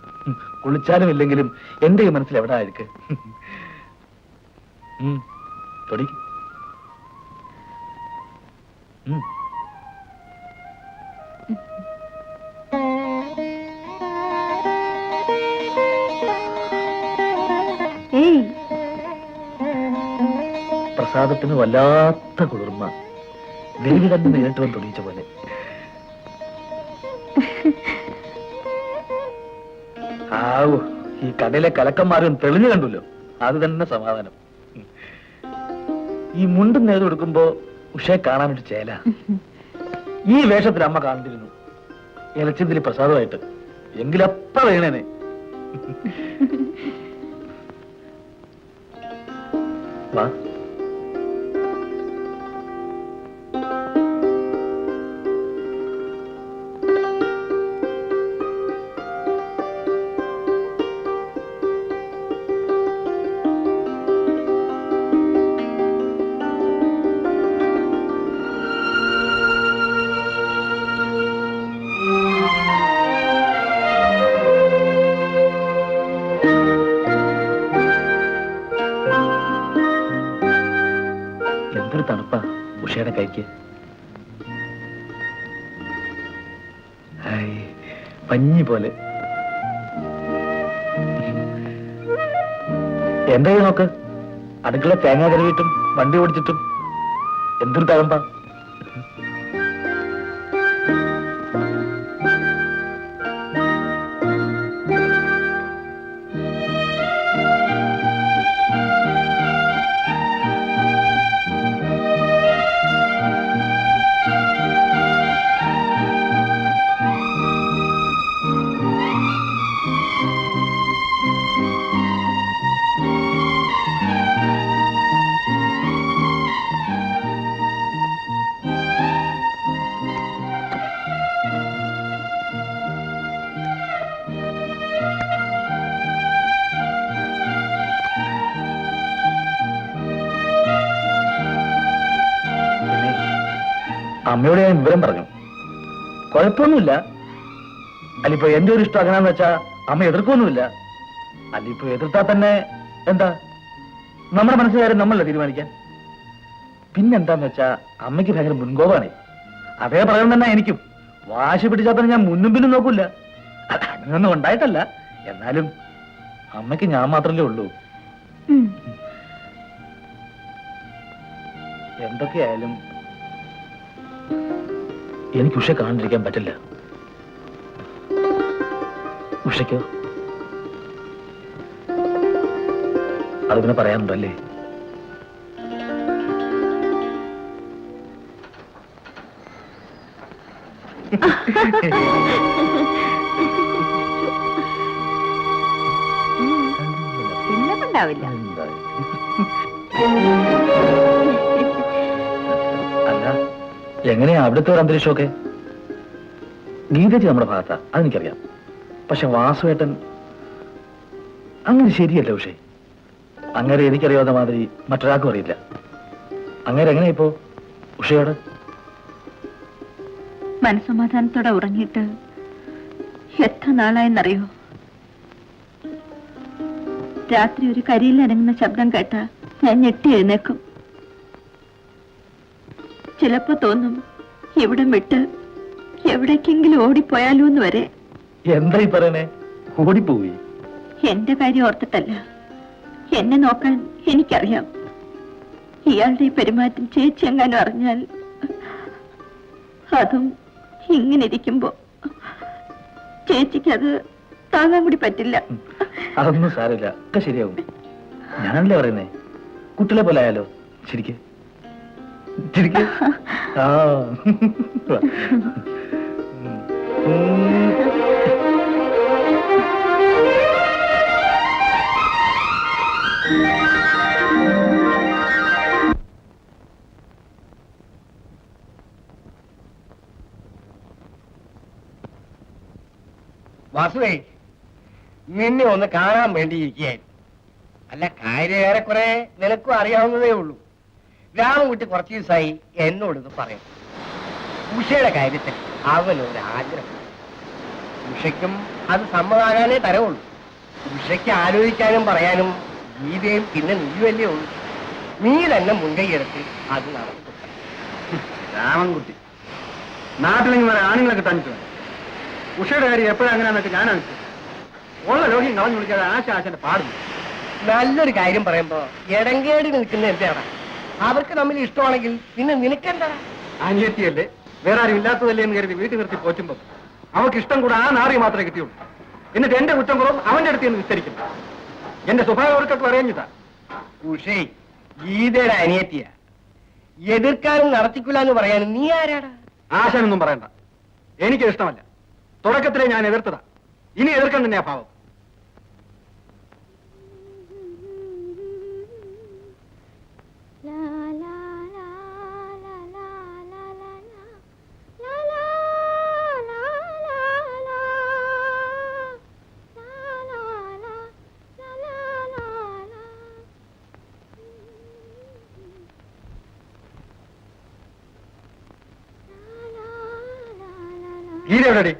കുളിച്ചാലും ഇല്ലെങ്കിലും എന്റെ ഈ മനസ്സിൽ എവിടെ ആയിരിക്കും. തൊടി. ഏയ്, പ്രസാദത്തിന് വല്ലാത്ത കുളിർമ ദേവി തന്നെ നേരിട്ട് വന്ന് തൊടിയിച്ച പോലെ. ആവൂ, ഈ കടയിലെ കലക്കന്മാരും തെളിഞ്ഞു കണ്ടല്ലോ, അത് തന്നെ സമാധാനം. ഈ മുണ്ടും നേരം എടുക്കുമ്പോ ഉഷയെ കാണാനൊരു ചേല. ഈ വേഷത്തിൽ അമ്മ കാണിച്ചിരുന്നു ഇലച്ചിന്തിരി പ്രസാദമായിട്ട്. എങ്കിലപ്പ വേണേനെ. വാ. എന്തൊരു തണുപ്പാ ഉഷയുടെ കൈക്ക്. പഞ്ഞി പോലെ. എന്താ നോക്ക്, അടുക്കള തേങ്ങ കരുവിയിട്ടും വണ്ടി ഓടിച്ചിട്ടും എന്തൊരു തഴമ്പാ. അമ്മയോട് ഞാൻ വിവരം പറഞ്ഞു. കുഴപ്പമൊന്നുമില്ല. അല്ലിപ്പോ എന്റെ ഒരു ഇഷ്ടം അങ്ങനെയാന്ന് വെച്ചാ അമ്മ എതിർക്കൊന്നുമില്ല. അല്ലിപ്പോ എതിർത്താൽ തന്നെ എന്താ, നമ്മുടെ മനസ്സുകാരൻ നമ്മളല്ല തീരുമാനിക്കാൻ. പിന്നെന്താന്ന് വെച്ചാ അമ്മയ്ക്ക് ഭയങ്കര മുൻകോപാണ്. അതേ പറയാൻ തന്നെ എനിക്കും. വാശി പിടിച്ചാൽ തന്നെ ഞാൻ മുന്നും പിന്നും നോക്കൂല. അങ്ങനെയൊന്നും ഉണ്ടായിട്ടല്ല, എന്നാലും അമ്മയ്ക്ക് ഞാൻ മാത്രമല്ലേ ഉള്ളൂ. എന്തൊക്കെയായാലും എനിക്ക് ഉഷ കാണാണ്ടിരിക്കാൻ പറ്റില്ല. ഉഷയ്ക്കോ അത് പിന്നെ പറയാനുണ്ടല്ലേ? ഉണ്ടാവില്ല. അല്ല, എങ്ങനെയാ അവിടുത്തെ ഒരു അന്തരീക്ഷമൊക്കെ? ഗീതജി നമ്മുടെ ഭാഗത്താ, അതെനിക്കറിയാം. പക്ഷെ വാസുവേട്ടൻ അങ്ങനെ ശരിയല്ല ഉഷേ. അങ്ങനെ എനിക്കറിയാവുന്ന മാതിരി മറ്റൊരാൾക്കും അറിയില്ല. അങ്ങനെ എങ്ങനെയാ ഇപ്പോ ഉഷയോട്? മനസ്സമാധാനത്തോടെ ഉറങ്ങിയിട്ട് എത്ര നാളായെന്നറിയോ? രാത്രി ഒരു കരിയിൽ അനങ്ങുന്ന ശബ്ദം കേട്ട ഞാൻ ഞെട്ടി എഴുന്നേക്കും. ചിലപ്പോ തോന്നും ഇവിടം വിട്ട് എവിടേക്കെങ്കിലും ഓടിപ്പോയാലോ എന്ന് വരെ. എന്തായി പറയണേ? ഓടിപ്പോയി? എന്റെ കാര്യം ഓർത്തിട്ടല്ല, എന്നെ നോക്കാൻ എനിക്കറിയാം. ഇയാളുടെ ഈ പെരുമാറ്റം ചേച്ചി എങ്ങാനും അറിഞ്ഞാൽ, അതും ഇങ്ങനെ ഇരിക്കുമ്പോ ചേച്ചിക്ക് അത് താങ്ങാൻ കൂടി പറ്റില്ല. അതൊന്നും സാരമില്ല, ഒക്കെ ശരിയാവും. ഞാനല്ലേ പറയുന്നേ, കുട്ടികളെ പോലെ ആയാലോ. ശരിക്ക് ശരിക്ക്. ആ വാസുവേ, നിന്നെ ഒന്ന് കാണാൻ വേണ്ടിയിരിക്കുകയായിരുന്നു. അല്ല, കാര്യം ഏറെക്കുറെ നിനക്കും അറിയാവുന്നതേ ഉള്ളൂ. രാമൻകുട്ടി കുറച്ച് ദിവസമായി എന്നോടിത് പറയും. ഉഷയുടെ കാര്യത്തിൽ അവനൊരു ആഗ്രഹം. ഉഷയ്ക്കും അത് സമ്മതാകാനേ തരവുള്ളൂ. ഉഷയ്ക്ക് ആലോചിക്കാനും പറയാനും ഗീതയും പിന്നെ നീയുമല്ലേ ഉള്ളൂ. നീ തന്നെ മുൻകൈയെടുത്ത് അത് നടത്തി. രാമൻകുട്ടി, നാട്ടിലെങ്കിൽ വരെ ആണുങ്ങളെ കിട്ടാനിട്ട് ഉഷയുടെ കാര്യം എപ്പോഴും അങ്ങനെയാണെന്നൊക്കെ ഞാനാണ് ഉള്ള ലോകം കളഞ്ഞു വിളിക്കാതെ ആശാശന്റെ പാടുന്നു. നല്ലൊരു കാര്യം പറയുമ്പോ ഇടങ്കേടി നിൽക്കുന്ന എന്താണ്? അവർക്ക് തമ്മിൽ ഇഷ്ടമാണെങ്കിൽ പിന്നെ നിനക്കെന്താ? അനിയത്തിയല്ലേ, വേറെ ആരും ഇല്ലാത്തതല്ലേ എന്ന് കരുതി വീട്ടിൽ നിർത്തി പോറ്റുമ്പോ അവർക്ക് ഇഷ്ടം കൂടെ ആ നാറി മാത്രമേ കിട്ടിയുള്ളൂ. എന്നിട്ട് എന്റെ കുറ്റം കുറവും അവന്റെ അടുത്ത് നിന്ന് വിസ്തരിക്കുന്നു. എന്റെ സ്വഭാവം അവർക്കൊക്കെ അറിയാഞ്ഞിട്ടാ. ഉഷേ ഗീതയുടെ അനിയത്തിയ, എതിർക്കാനും നടത്തിക്കില്ല എന്ന് പറയാനും നീ ആരാടാ? ആശാനൊന്നും പറയണ്ട, എനിക്ക് ഇഷ്ടമല്ല. തുടക്കത്തിലെ ഞാൻ എതിർത്തതാ, ഇനി എതിർക്കാൻ തന്നെയാ ഭാവം. ഗീത എവിടെടി?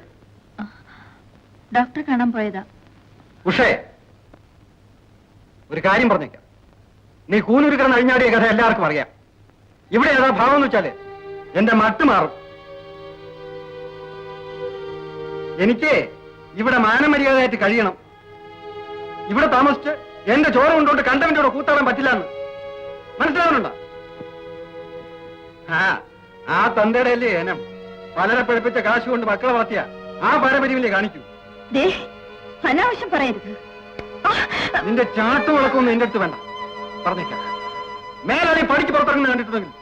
ഡോക്ടർ കാണാൻ പോയതാ. ഉഷേ, ഒരു കാര്യം പറഞ്ഞേക്കാം. നീ കൂനൂര് കിടന്ന് അഴിഞ്ഞാടിയ കഥ എല്ലാവർക്കും അറിയാം. ഇവിടെ ഏതാ ഭാവം എന്ന് വെച്ചാല് എന്റെ മട്ട് മാറും. എനിക്ക് ഇവിടെ മാനമര്യാദയായിട്ട് കഴിയണം. ഇവിടെ താമസിച്ച് എന്റെ ചോര കൊണ്ടുകൊണ്ട് കണ്ടവന്റെ കൂടെ കൂത്താടാൻ പറ്റില്ല എന്ന് മനസ്സിലാവുന്നുണ്ടോ? ആ തന്തയുടെ അല്ലേ ഏനം പലരെ പിഴപ്പിച്ച കാശ് കൊണ്ട് മക്കളെ വളർത്തിയ ആ പാരമ്പര്യമല്ലേ കാണിക്കൂ. അനാവശ്യം പറയരുത്. നിന്റെ ചാട്ടു വിളക്കൊന്നും എന്റെ അടുത്ത് വേണ്ട, പറഞ്ഞേക്കാം. മേലാളി പണിക്ക് പുറത്തിറങ്ങുന്ന കണ്ടിട്ടുണ്ടെങ്കിൽ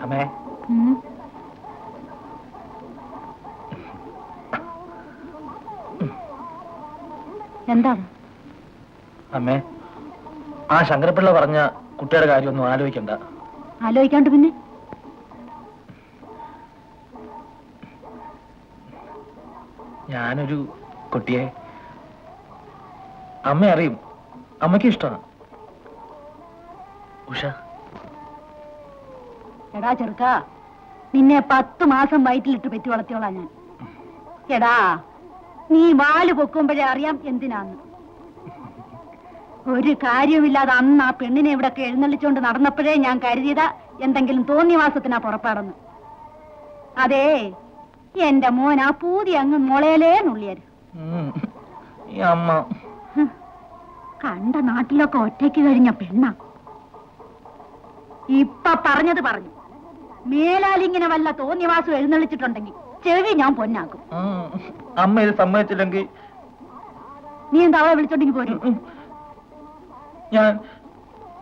അമ്മേ, എന്താണ്? അമ്മേ, ആ ശങ്കരപ്പിള്ള പറഞ്ഞ കുട്ടിയുടെ കാര്യമൊന്നും ആലോചിക്കണ്ട. ആലോചിക്കാണ്ട് പിന്നെ ഞാനൊരു കുട്ടിയെ അമ്മ അറിയും. അമ്മയ്ക്ക് ഇഷ്ടമാണ്. ഉഷ, എടാ ചെറുക്ക, നിന്നെ 10 മാസം വയറ്റിലിട്ട് പെറ്റി വളർത്തിയോളാം ഞാൻ. എടാ, നീ വാല് പൊക്കുമ്പോഴേ അറിയാം എന്തിനാന്ന്. ഒരു കാര്യമില്ലാതെ അന്ന് ആ പെണ്ണിനെ ഇവിടൊക്കെ എഴുന്നള്ളിച്ചോണ്ട് നടന്നപ്പോഴേ ഞാൻ കരുതിയതാ എന്തെങ്കിലും തോന്നിവാസത്തിനാ പുറപ്പാടെന്ന്. അതേ, എന്റെ മോൻ ആ പൂതി അങ്ങ് മുളയിലേ നുള്ളിയാര്. ഈ അമ്മ കണ്ട നാട്ടിലൊക്കെ ഒറ്റയ്ക്ക് കഴിഞ്ഞ പെണ്ണ. ഇപ്പൊ പറഞ്ഞത് പറഞ്ഞു. മേലാലിങ്ങനെ വല്ല തോന്നിവാസം എഴുന്നള്ളിച്ചിട്ടുണ്ടെങ്കിൽ ചെവി ഞാൻ പൊന്നാക്കും. അമ്മ ഇത് സമ്മതിച്ചില്ലെങ്കിൽ നീ എന്താ അവളെ വിളിച്ചോണ്ടെങ്കിൽ പോരും?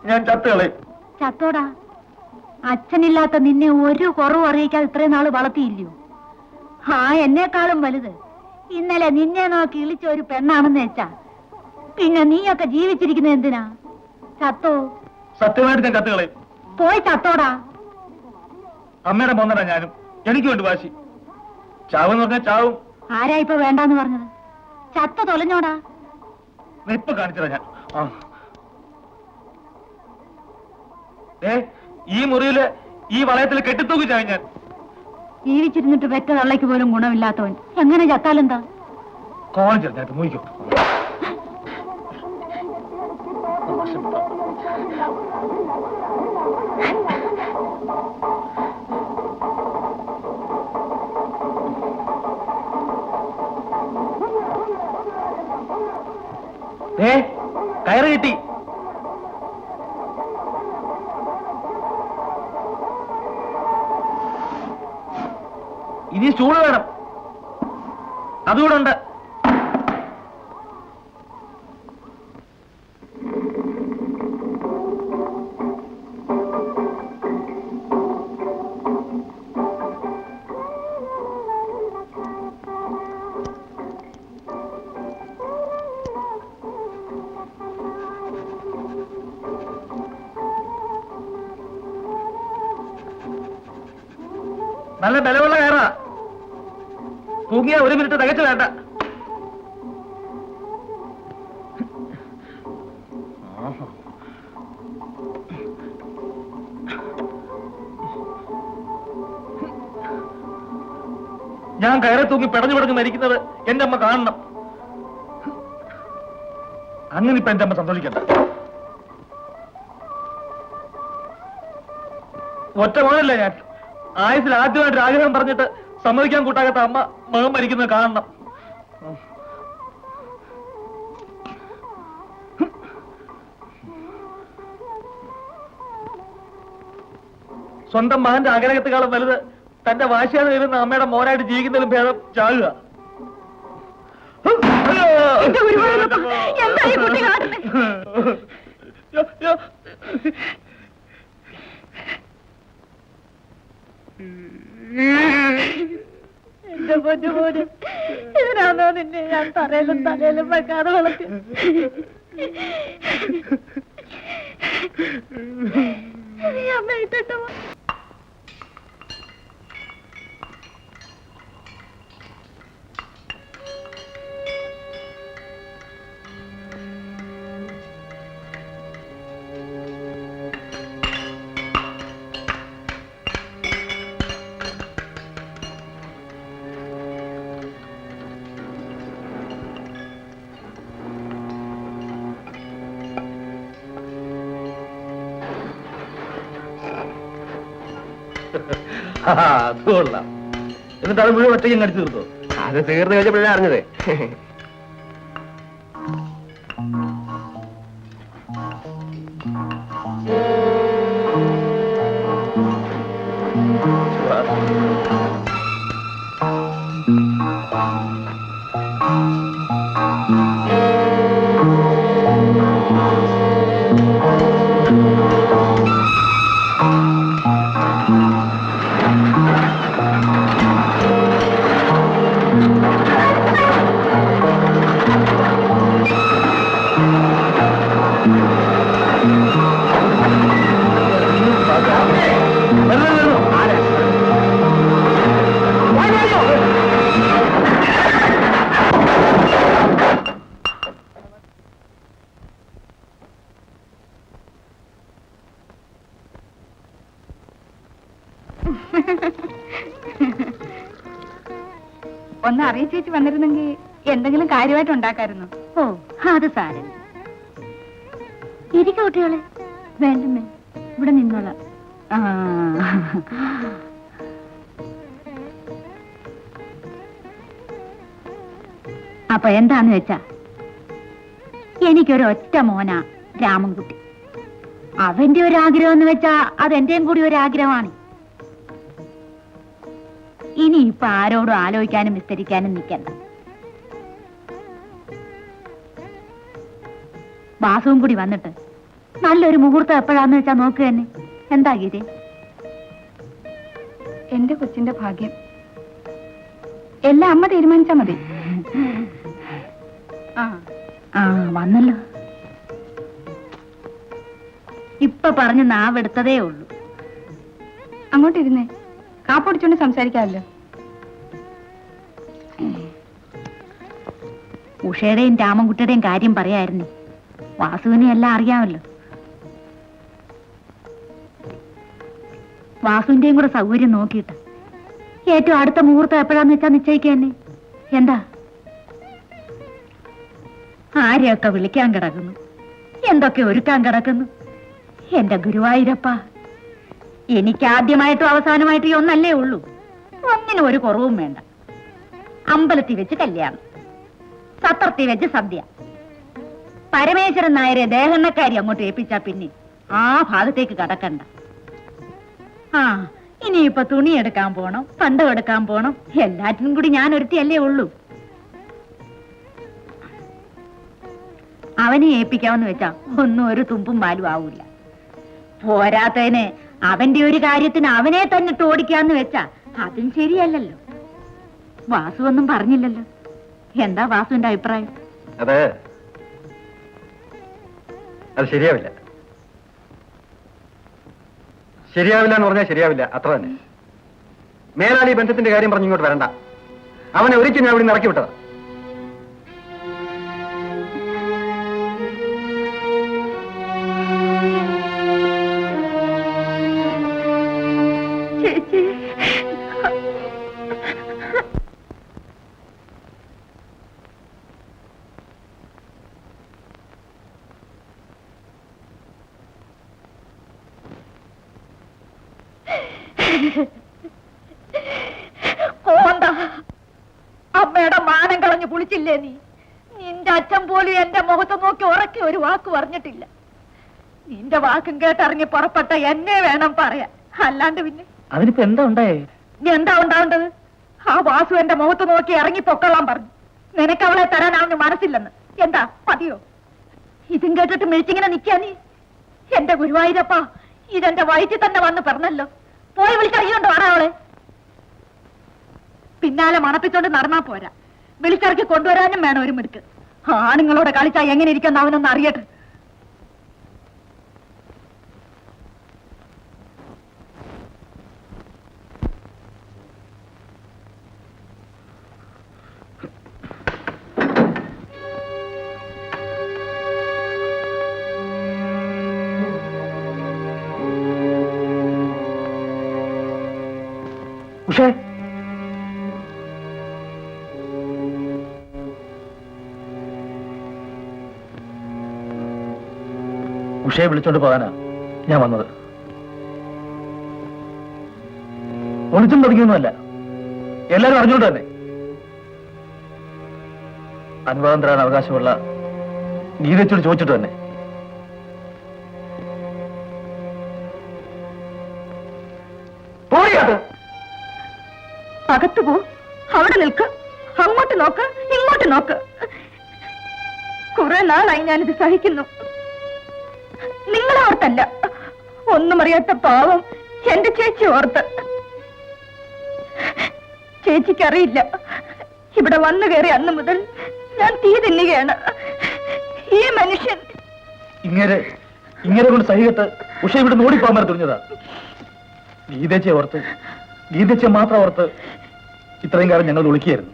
ഞാൻ ചത്തുകളയും. ചത്തോടാ, അച്ഛനില്ലാത്ത നിന്നെ ഒരു കുറവ് അറിയിക്കാതെ ഇത്രയും നാള് വളർത്തിയില്ലയോ? ആ എന്നെക്കാളും വലുത് ഇന്നലെ നിന്നെ നോക്കി ഇളിച്ച ഒരു പെണ്ണാണെന്ന് വെച്ചാ പിന്നെ നീയൊക്കെ ജീവിച്ചിരിക്കുന്നത് എന്തിനാ? ചത്തോ? സത്യമായിട്ട് ഞാൻ ചത്തുകളയും. പോയി ചത്തോടാ. അമ്മയുടെ മോന്നടാ ഞാനും. എനിക്ക് വേണ്ടി വാശി. ചാവെന്ന് പറഞ്ഞാൽ ചാവും. ആരാ ഇപ്പൊ വേണ്ടാന്ന് പറഞ്ഞത്? ചത്ത തൊലഞ്ഞോടാ. ഇപ്പൊ കാണിച്ചതാ ഞാൻ. ഈ മുറിയില് ഈ വളയത്തിൽ കെട്ടിത്തൂക്കിച്ചായി ഞാൻ. ജീവിച്ചിരുന്നിട്ട് പെറ്റ തള്ളയ്ക്ക് പോലും ഗുണമില്ലാത്തവൻ എങ്ങനെ ചത്താലെന്താ? കോളം ചേർത്തായിട്ട് മൂയിക്കോ. കയറ് കിട്ടി. ഇനി സ്റ്റൂള് വേണം, അതുകൂടെ ഉണ്ട്. നല്ല ബലമുള്ള കയറാ. തൂങ്ങിയ 1 മിനിറ്റ് തികച്ചു വേണ്ട. ഞാൻ കയറി തൂങ്ങി പിടഞ്ഞു മരിക്കുന്നത് എന്റെ അമ്മ കാണണം. അങ്ങനെ ഇപ്പൊ എന്റെ അമ്മ സന്തോഷിക്കണ്ട. ഒറ്റ മോനല്ല ഞാൻ. ആയുസിൽ ആദ്യമായിട്ട് ആഗ്രഹം പറഞ്ഞിട്ട് സമ്മതിക്കാൻ കൂട്ടാകാത്ത അമ്മ മകൻ മരിക്കുന്നത് കാണണം. സ്വന്തം മകന്റെ ആഗ്രഹത്തെക്കാളും വലുത് തന്റെ വാശിയാതെ വരുന്ന അമ്മയുടെ മോനായിട്ട് ജീവിക്കുന്നതിലും ഭേദം ചാകുക. എന്റെ പൊന്നുപോലെ ഇതിനാണോ നിന്നെ ഞാൻ തലയിലും വെക്കാതെ വളർത്തി? അമ്മ ഇട്ടോ. അത് കൊള്ളാം. എന്നിട്ട് അത് മുഴുവൻ ഒറ്റയ്ക്ക് കടിച്ചു തീർത്തോ? അത് തീർന്നു കഴിഞ്ഞപ്പോഴാണ് അറിഞ്ഞത്. ഒന്ന് അറിയിച്ചേച്ച് വന്നിരുന്നെങ്കിൽ എന്തെങ്കിലും കാര്യമായിട്ട് ഉണ്ടാക്കായിരുന്നു. ഓ അത് സാരം. ഇരിക്കും കുട്ടികളെ. വേണ്ടമ്മേ, ഇവിടെ നിന്നോളാം. അപ്പൊ എന്താന്ന് വെച്ചാ, എനിക്കൊരു ഒറ്റ മോനാ രാമൻകുട്ടി. അവന്റെ ഒരു ആഗ്രഹം എന്ന് വെച്ചാ അതെന്റെയും കൂടി ഒരു ആഗ്രഹമാണ്. ഇനി ഇപ്പൊ ആരോടും ആലോചിക്കാനും വിസ്തരിക്കാനും നിൽക്കണ്ട. വാസവും കൂടി വന്നിട്ട് നല്ലൊരു മുഹൂർത്തം എപ്പോഴാന്ന് വെച്ചാ നോക്കുക തന്നെ. എന്താ ഗീതി? എന്റെ കൊച്ചിന്റെ ഭാഗ്യം എല്ലാം അമ്മ തീരുമാനിച്ചാ മതി. ആ വന്നല്ലോ. ഇപ്പൊ പറഞ്ഞ് നാവെടുത്തതേ ഉള്ളൂ. അങ്ങോട്ടിരുന്നേ, കാപ്പൊടിച്ചോണ്ട് സംസാരിക്കാമല്ലോ. ഉഷയുടെയും രാമൻകുട്ടിയുടെയും കാര്യം പറയായിരുന്നു. വാസുവിനെ എല്ലാം അറിയാമല്ലോ. വാസുവിന്റെയും കൂടെ സൗകര്യം നോക്കിയിട്ട് ഏറ്റവും അടുത്ത മുഹൂർത്തം എപ്പോഴാന്ന് വെച്ചാ നിശ്ചയിക്കുക തന്നെ. എന്താ ആരെയൊക്കെ വിളിക്കാൻ കിടക്കുന്നു, എന്തൊക്കെ ഒരുക്കാൻ കിടക്കുന്നു. എന്റെ ഗുരുവായൂരപ്പ, എനിക്ക് ആദ്യമായിട്ടും അവസാനമായിട്ടും ഒന്നല്ലേ ഉള്ളൂ. ഒന്നിനും ഒരു കുറവും വേണ്ട. അമ്പലത്തിൽ വെച്ച് കല്യാണം, സത്രത്തിൽ വെച്ച് സദ്യ. പരമേശ്വരൻ നായരെ ദേഹണ്ണക്കാരി അങ്ങോട്ട് ഏൽപ്പിച്ചാ പിന്നെ ആ ഭാഗത്തേക്ക് കടക്കണ്ട. ആ ഇനിയിപ്പൊ തുണി എടുക്കാൻ പോണം, പണ്ടം എടുക്കാൻ പോണം. എല്ലാറ്റിനും കൂടി ഞാൻ ഒരുത്തിയല്ലേ ഉള്ളൂ. അവനെ ഏൽപ്പിക്കാമെന്ന് വെച്ചാ ഒന്നും ഒരു തുമ്പും പാലും ആവൂല. പോരാത്തതിന് അവന്റെ ഒരു കാര്യത്തിന് അവനെ തന്നെ ഓടിക്കാന്ന് വെച്ചാ അതും ശരിയല്ലല്ലോ. വാസു ഒന്നും പറഞ്ഞില്ലല്ലോ. എന്താ വാസുവിന്റെ അഭിപ്രായം? അത് ശരിയാവില്ല. ശരിയാവില്ല എന്ന് പറഞ്ഞാൽ ശരിയാവില്ല, അത്ര തന്നെ. മേലാളി ബന്ധത്തിന്റെ കാര്യം പറഞ്ഞ് ഇങ്ങോട്ട് വരണ്ട. അവനെ ഒരിക്കലും ഞാൻ ഇവിടെ നിന്ന് ഇറക്കി വിട്ടതാ. ചേച്ചി പോണ്ട. അമ്മയുടെ മാനം കളഞ്ഞു കുളിച്ചില്ലേ നീ? നിന്റെ അച്ഛൻ പോലും എന്റെ മുഖത്ത് നോക്കി ഉറക്കി ഒരു വാക്ക് പറഞ്ഞിട്ടില്ല. നിന്റെ വാക്കും കേട്ടിറങ്ങി പുറപ്പെട്ട എന്നെ വേണം പറയാൻ, അല്ലാണ്ട് പിന്നെ അതിനിപ്പോ എന്താ ഉണ്ടായേ? നീ എന്താ ഉണ്ടാവേണ്ടത്? ആ വാസു എന്റെ മുഖത്ത് നോക്കി ഇറങ്ങി പൊക്കളാൻ പറഞ്ഞു. നിനക്ക് അവളെ തരാനാവുന്ന മനസ്സില്ലെന്ന്. എന്താ മതിയോ? ഇതും കേട്ടിട്ട് മിഴിച്ചിങ്ങനെ നിൽക്കാ നീ? എന്റെ ഗുരുവായൂരപ്പ, ഇതെന്റെ വയറ്റിൽ തന്നെ വന്ന് പറഞ്ഞല്ലോ. പോയി വിളിച്ചറിയുണ്ടോ ആരാവളെ? പിന്നാലെ മണപ്പിച്ചോണ്ട് നടന്നാ പോരാ, വിളിച്ചിറക്കി കൊണ്ടുവരാനും വേണം ഒരു മിടുക്ക്. ആണുങ്ങളോട് കളിച്ചാ എങ്ങനെ ഇരിക്കുന്ന അവനൊന്ന് അറിയട്ടെ. ഉഷേ, ഉഷയെ വിളിച്ചോണ്ട് പോകാനാ ഞാൻ വന്നത്. ഒളിച്ചും തുടങ്ങിയൊന്നുമല്ല, എല്ലാരും അറിഞ്ഞോണ്ട് തന്നെ. അനുവാദം തരാൻ അവകാശമുള്ള ഗീതച്ചോട് ചോദിച്ചിട്ട് തന്നെ. അകത്തു പോ, അവിടെ നിൽക്ക്, അങ്ങോട്ട് നോക്ക്, ഇങ്ങോട്ട് നോക്ക്. കുറെ നാളായി ഞാനിത് സഹിക്കുന്നു. നിങ്ങളെ ഓർത്തല്ല, ഒന്നും അറിയാത്ത പാവം എന്റെ ചേച്ചി ഓർത്ത്. ചേച്ചിക്കറിയില്ല, ഇവിടെ വന്നു കയറി അന്ന് മുതൽ ഞാൻ തീ തിന്നുകയാണ്. ഈ മനുഷ്യൻ ഇങ്ങനെ കൊണ്ട് സഹികത്ത് ഉഷ ഇവിടെ ഓടിപ്പോകാൻ തുനിഞ്ഞതാ. ഗീതച്ചയെ ഓർത്ത്, ഗീതച്ചയെ മാത്രം ഓർത്ത് ഇത്രയും കാലം ഞങ്ങൾ ഒളിക്കുകയായിരുന്നു.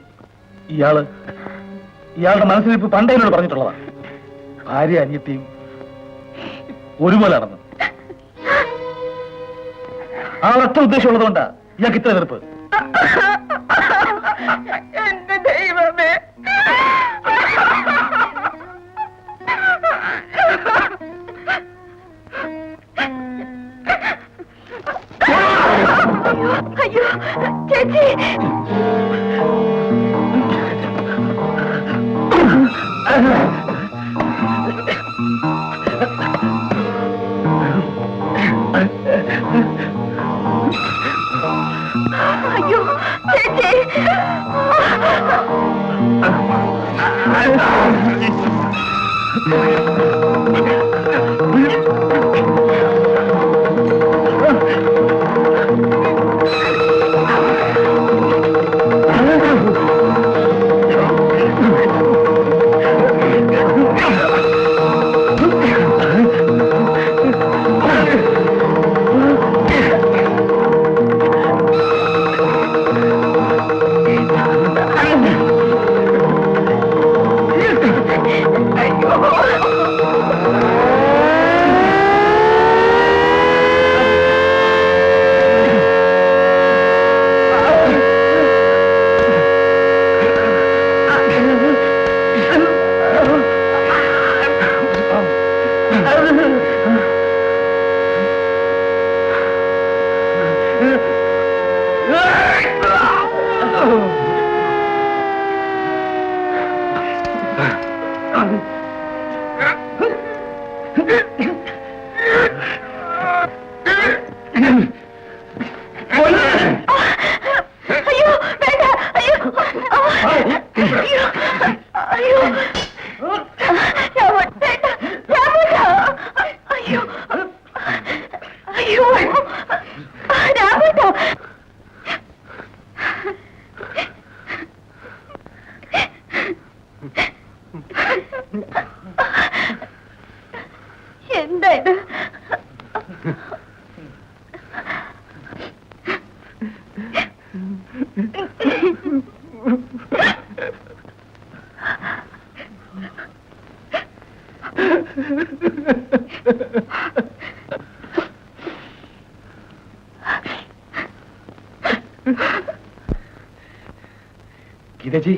ഇയാളുടെ മനസ്സിലിപ്പ് പണ്ടേ എന്നോട് പറഞ്ഞിട്ടുള്ളതാ. ഭാര്യ അനിയത്തിയും ഒരുപോലാണെന്ന്. ആ ഒറ്റ ഉദ്ദേശം ഉള്ളതുകൊണ്ടാ ഇയാൾക്ക് ഇത്ര എതിർപ്പ്. എന്റെ ദൈവമേ, അയ്യോ ചേച്ചി, അയ്യോ ചേച്ചി, ഗീതജി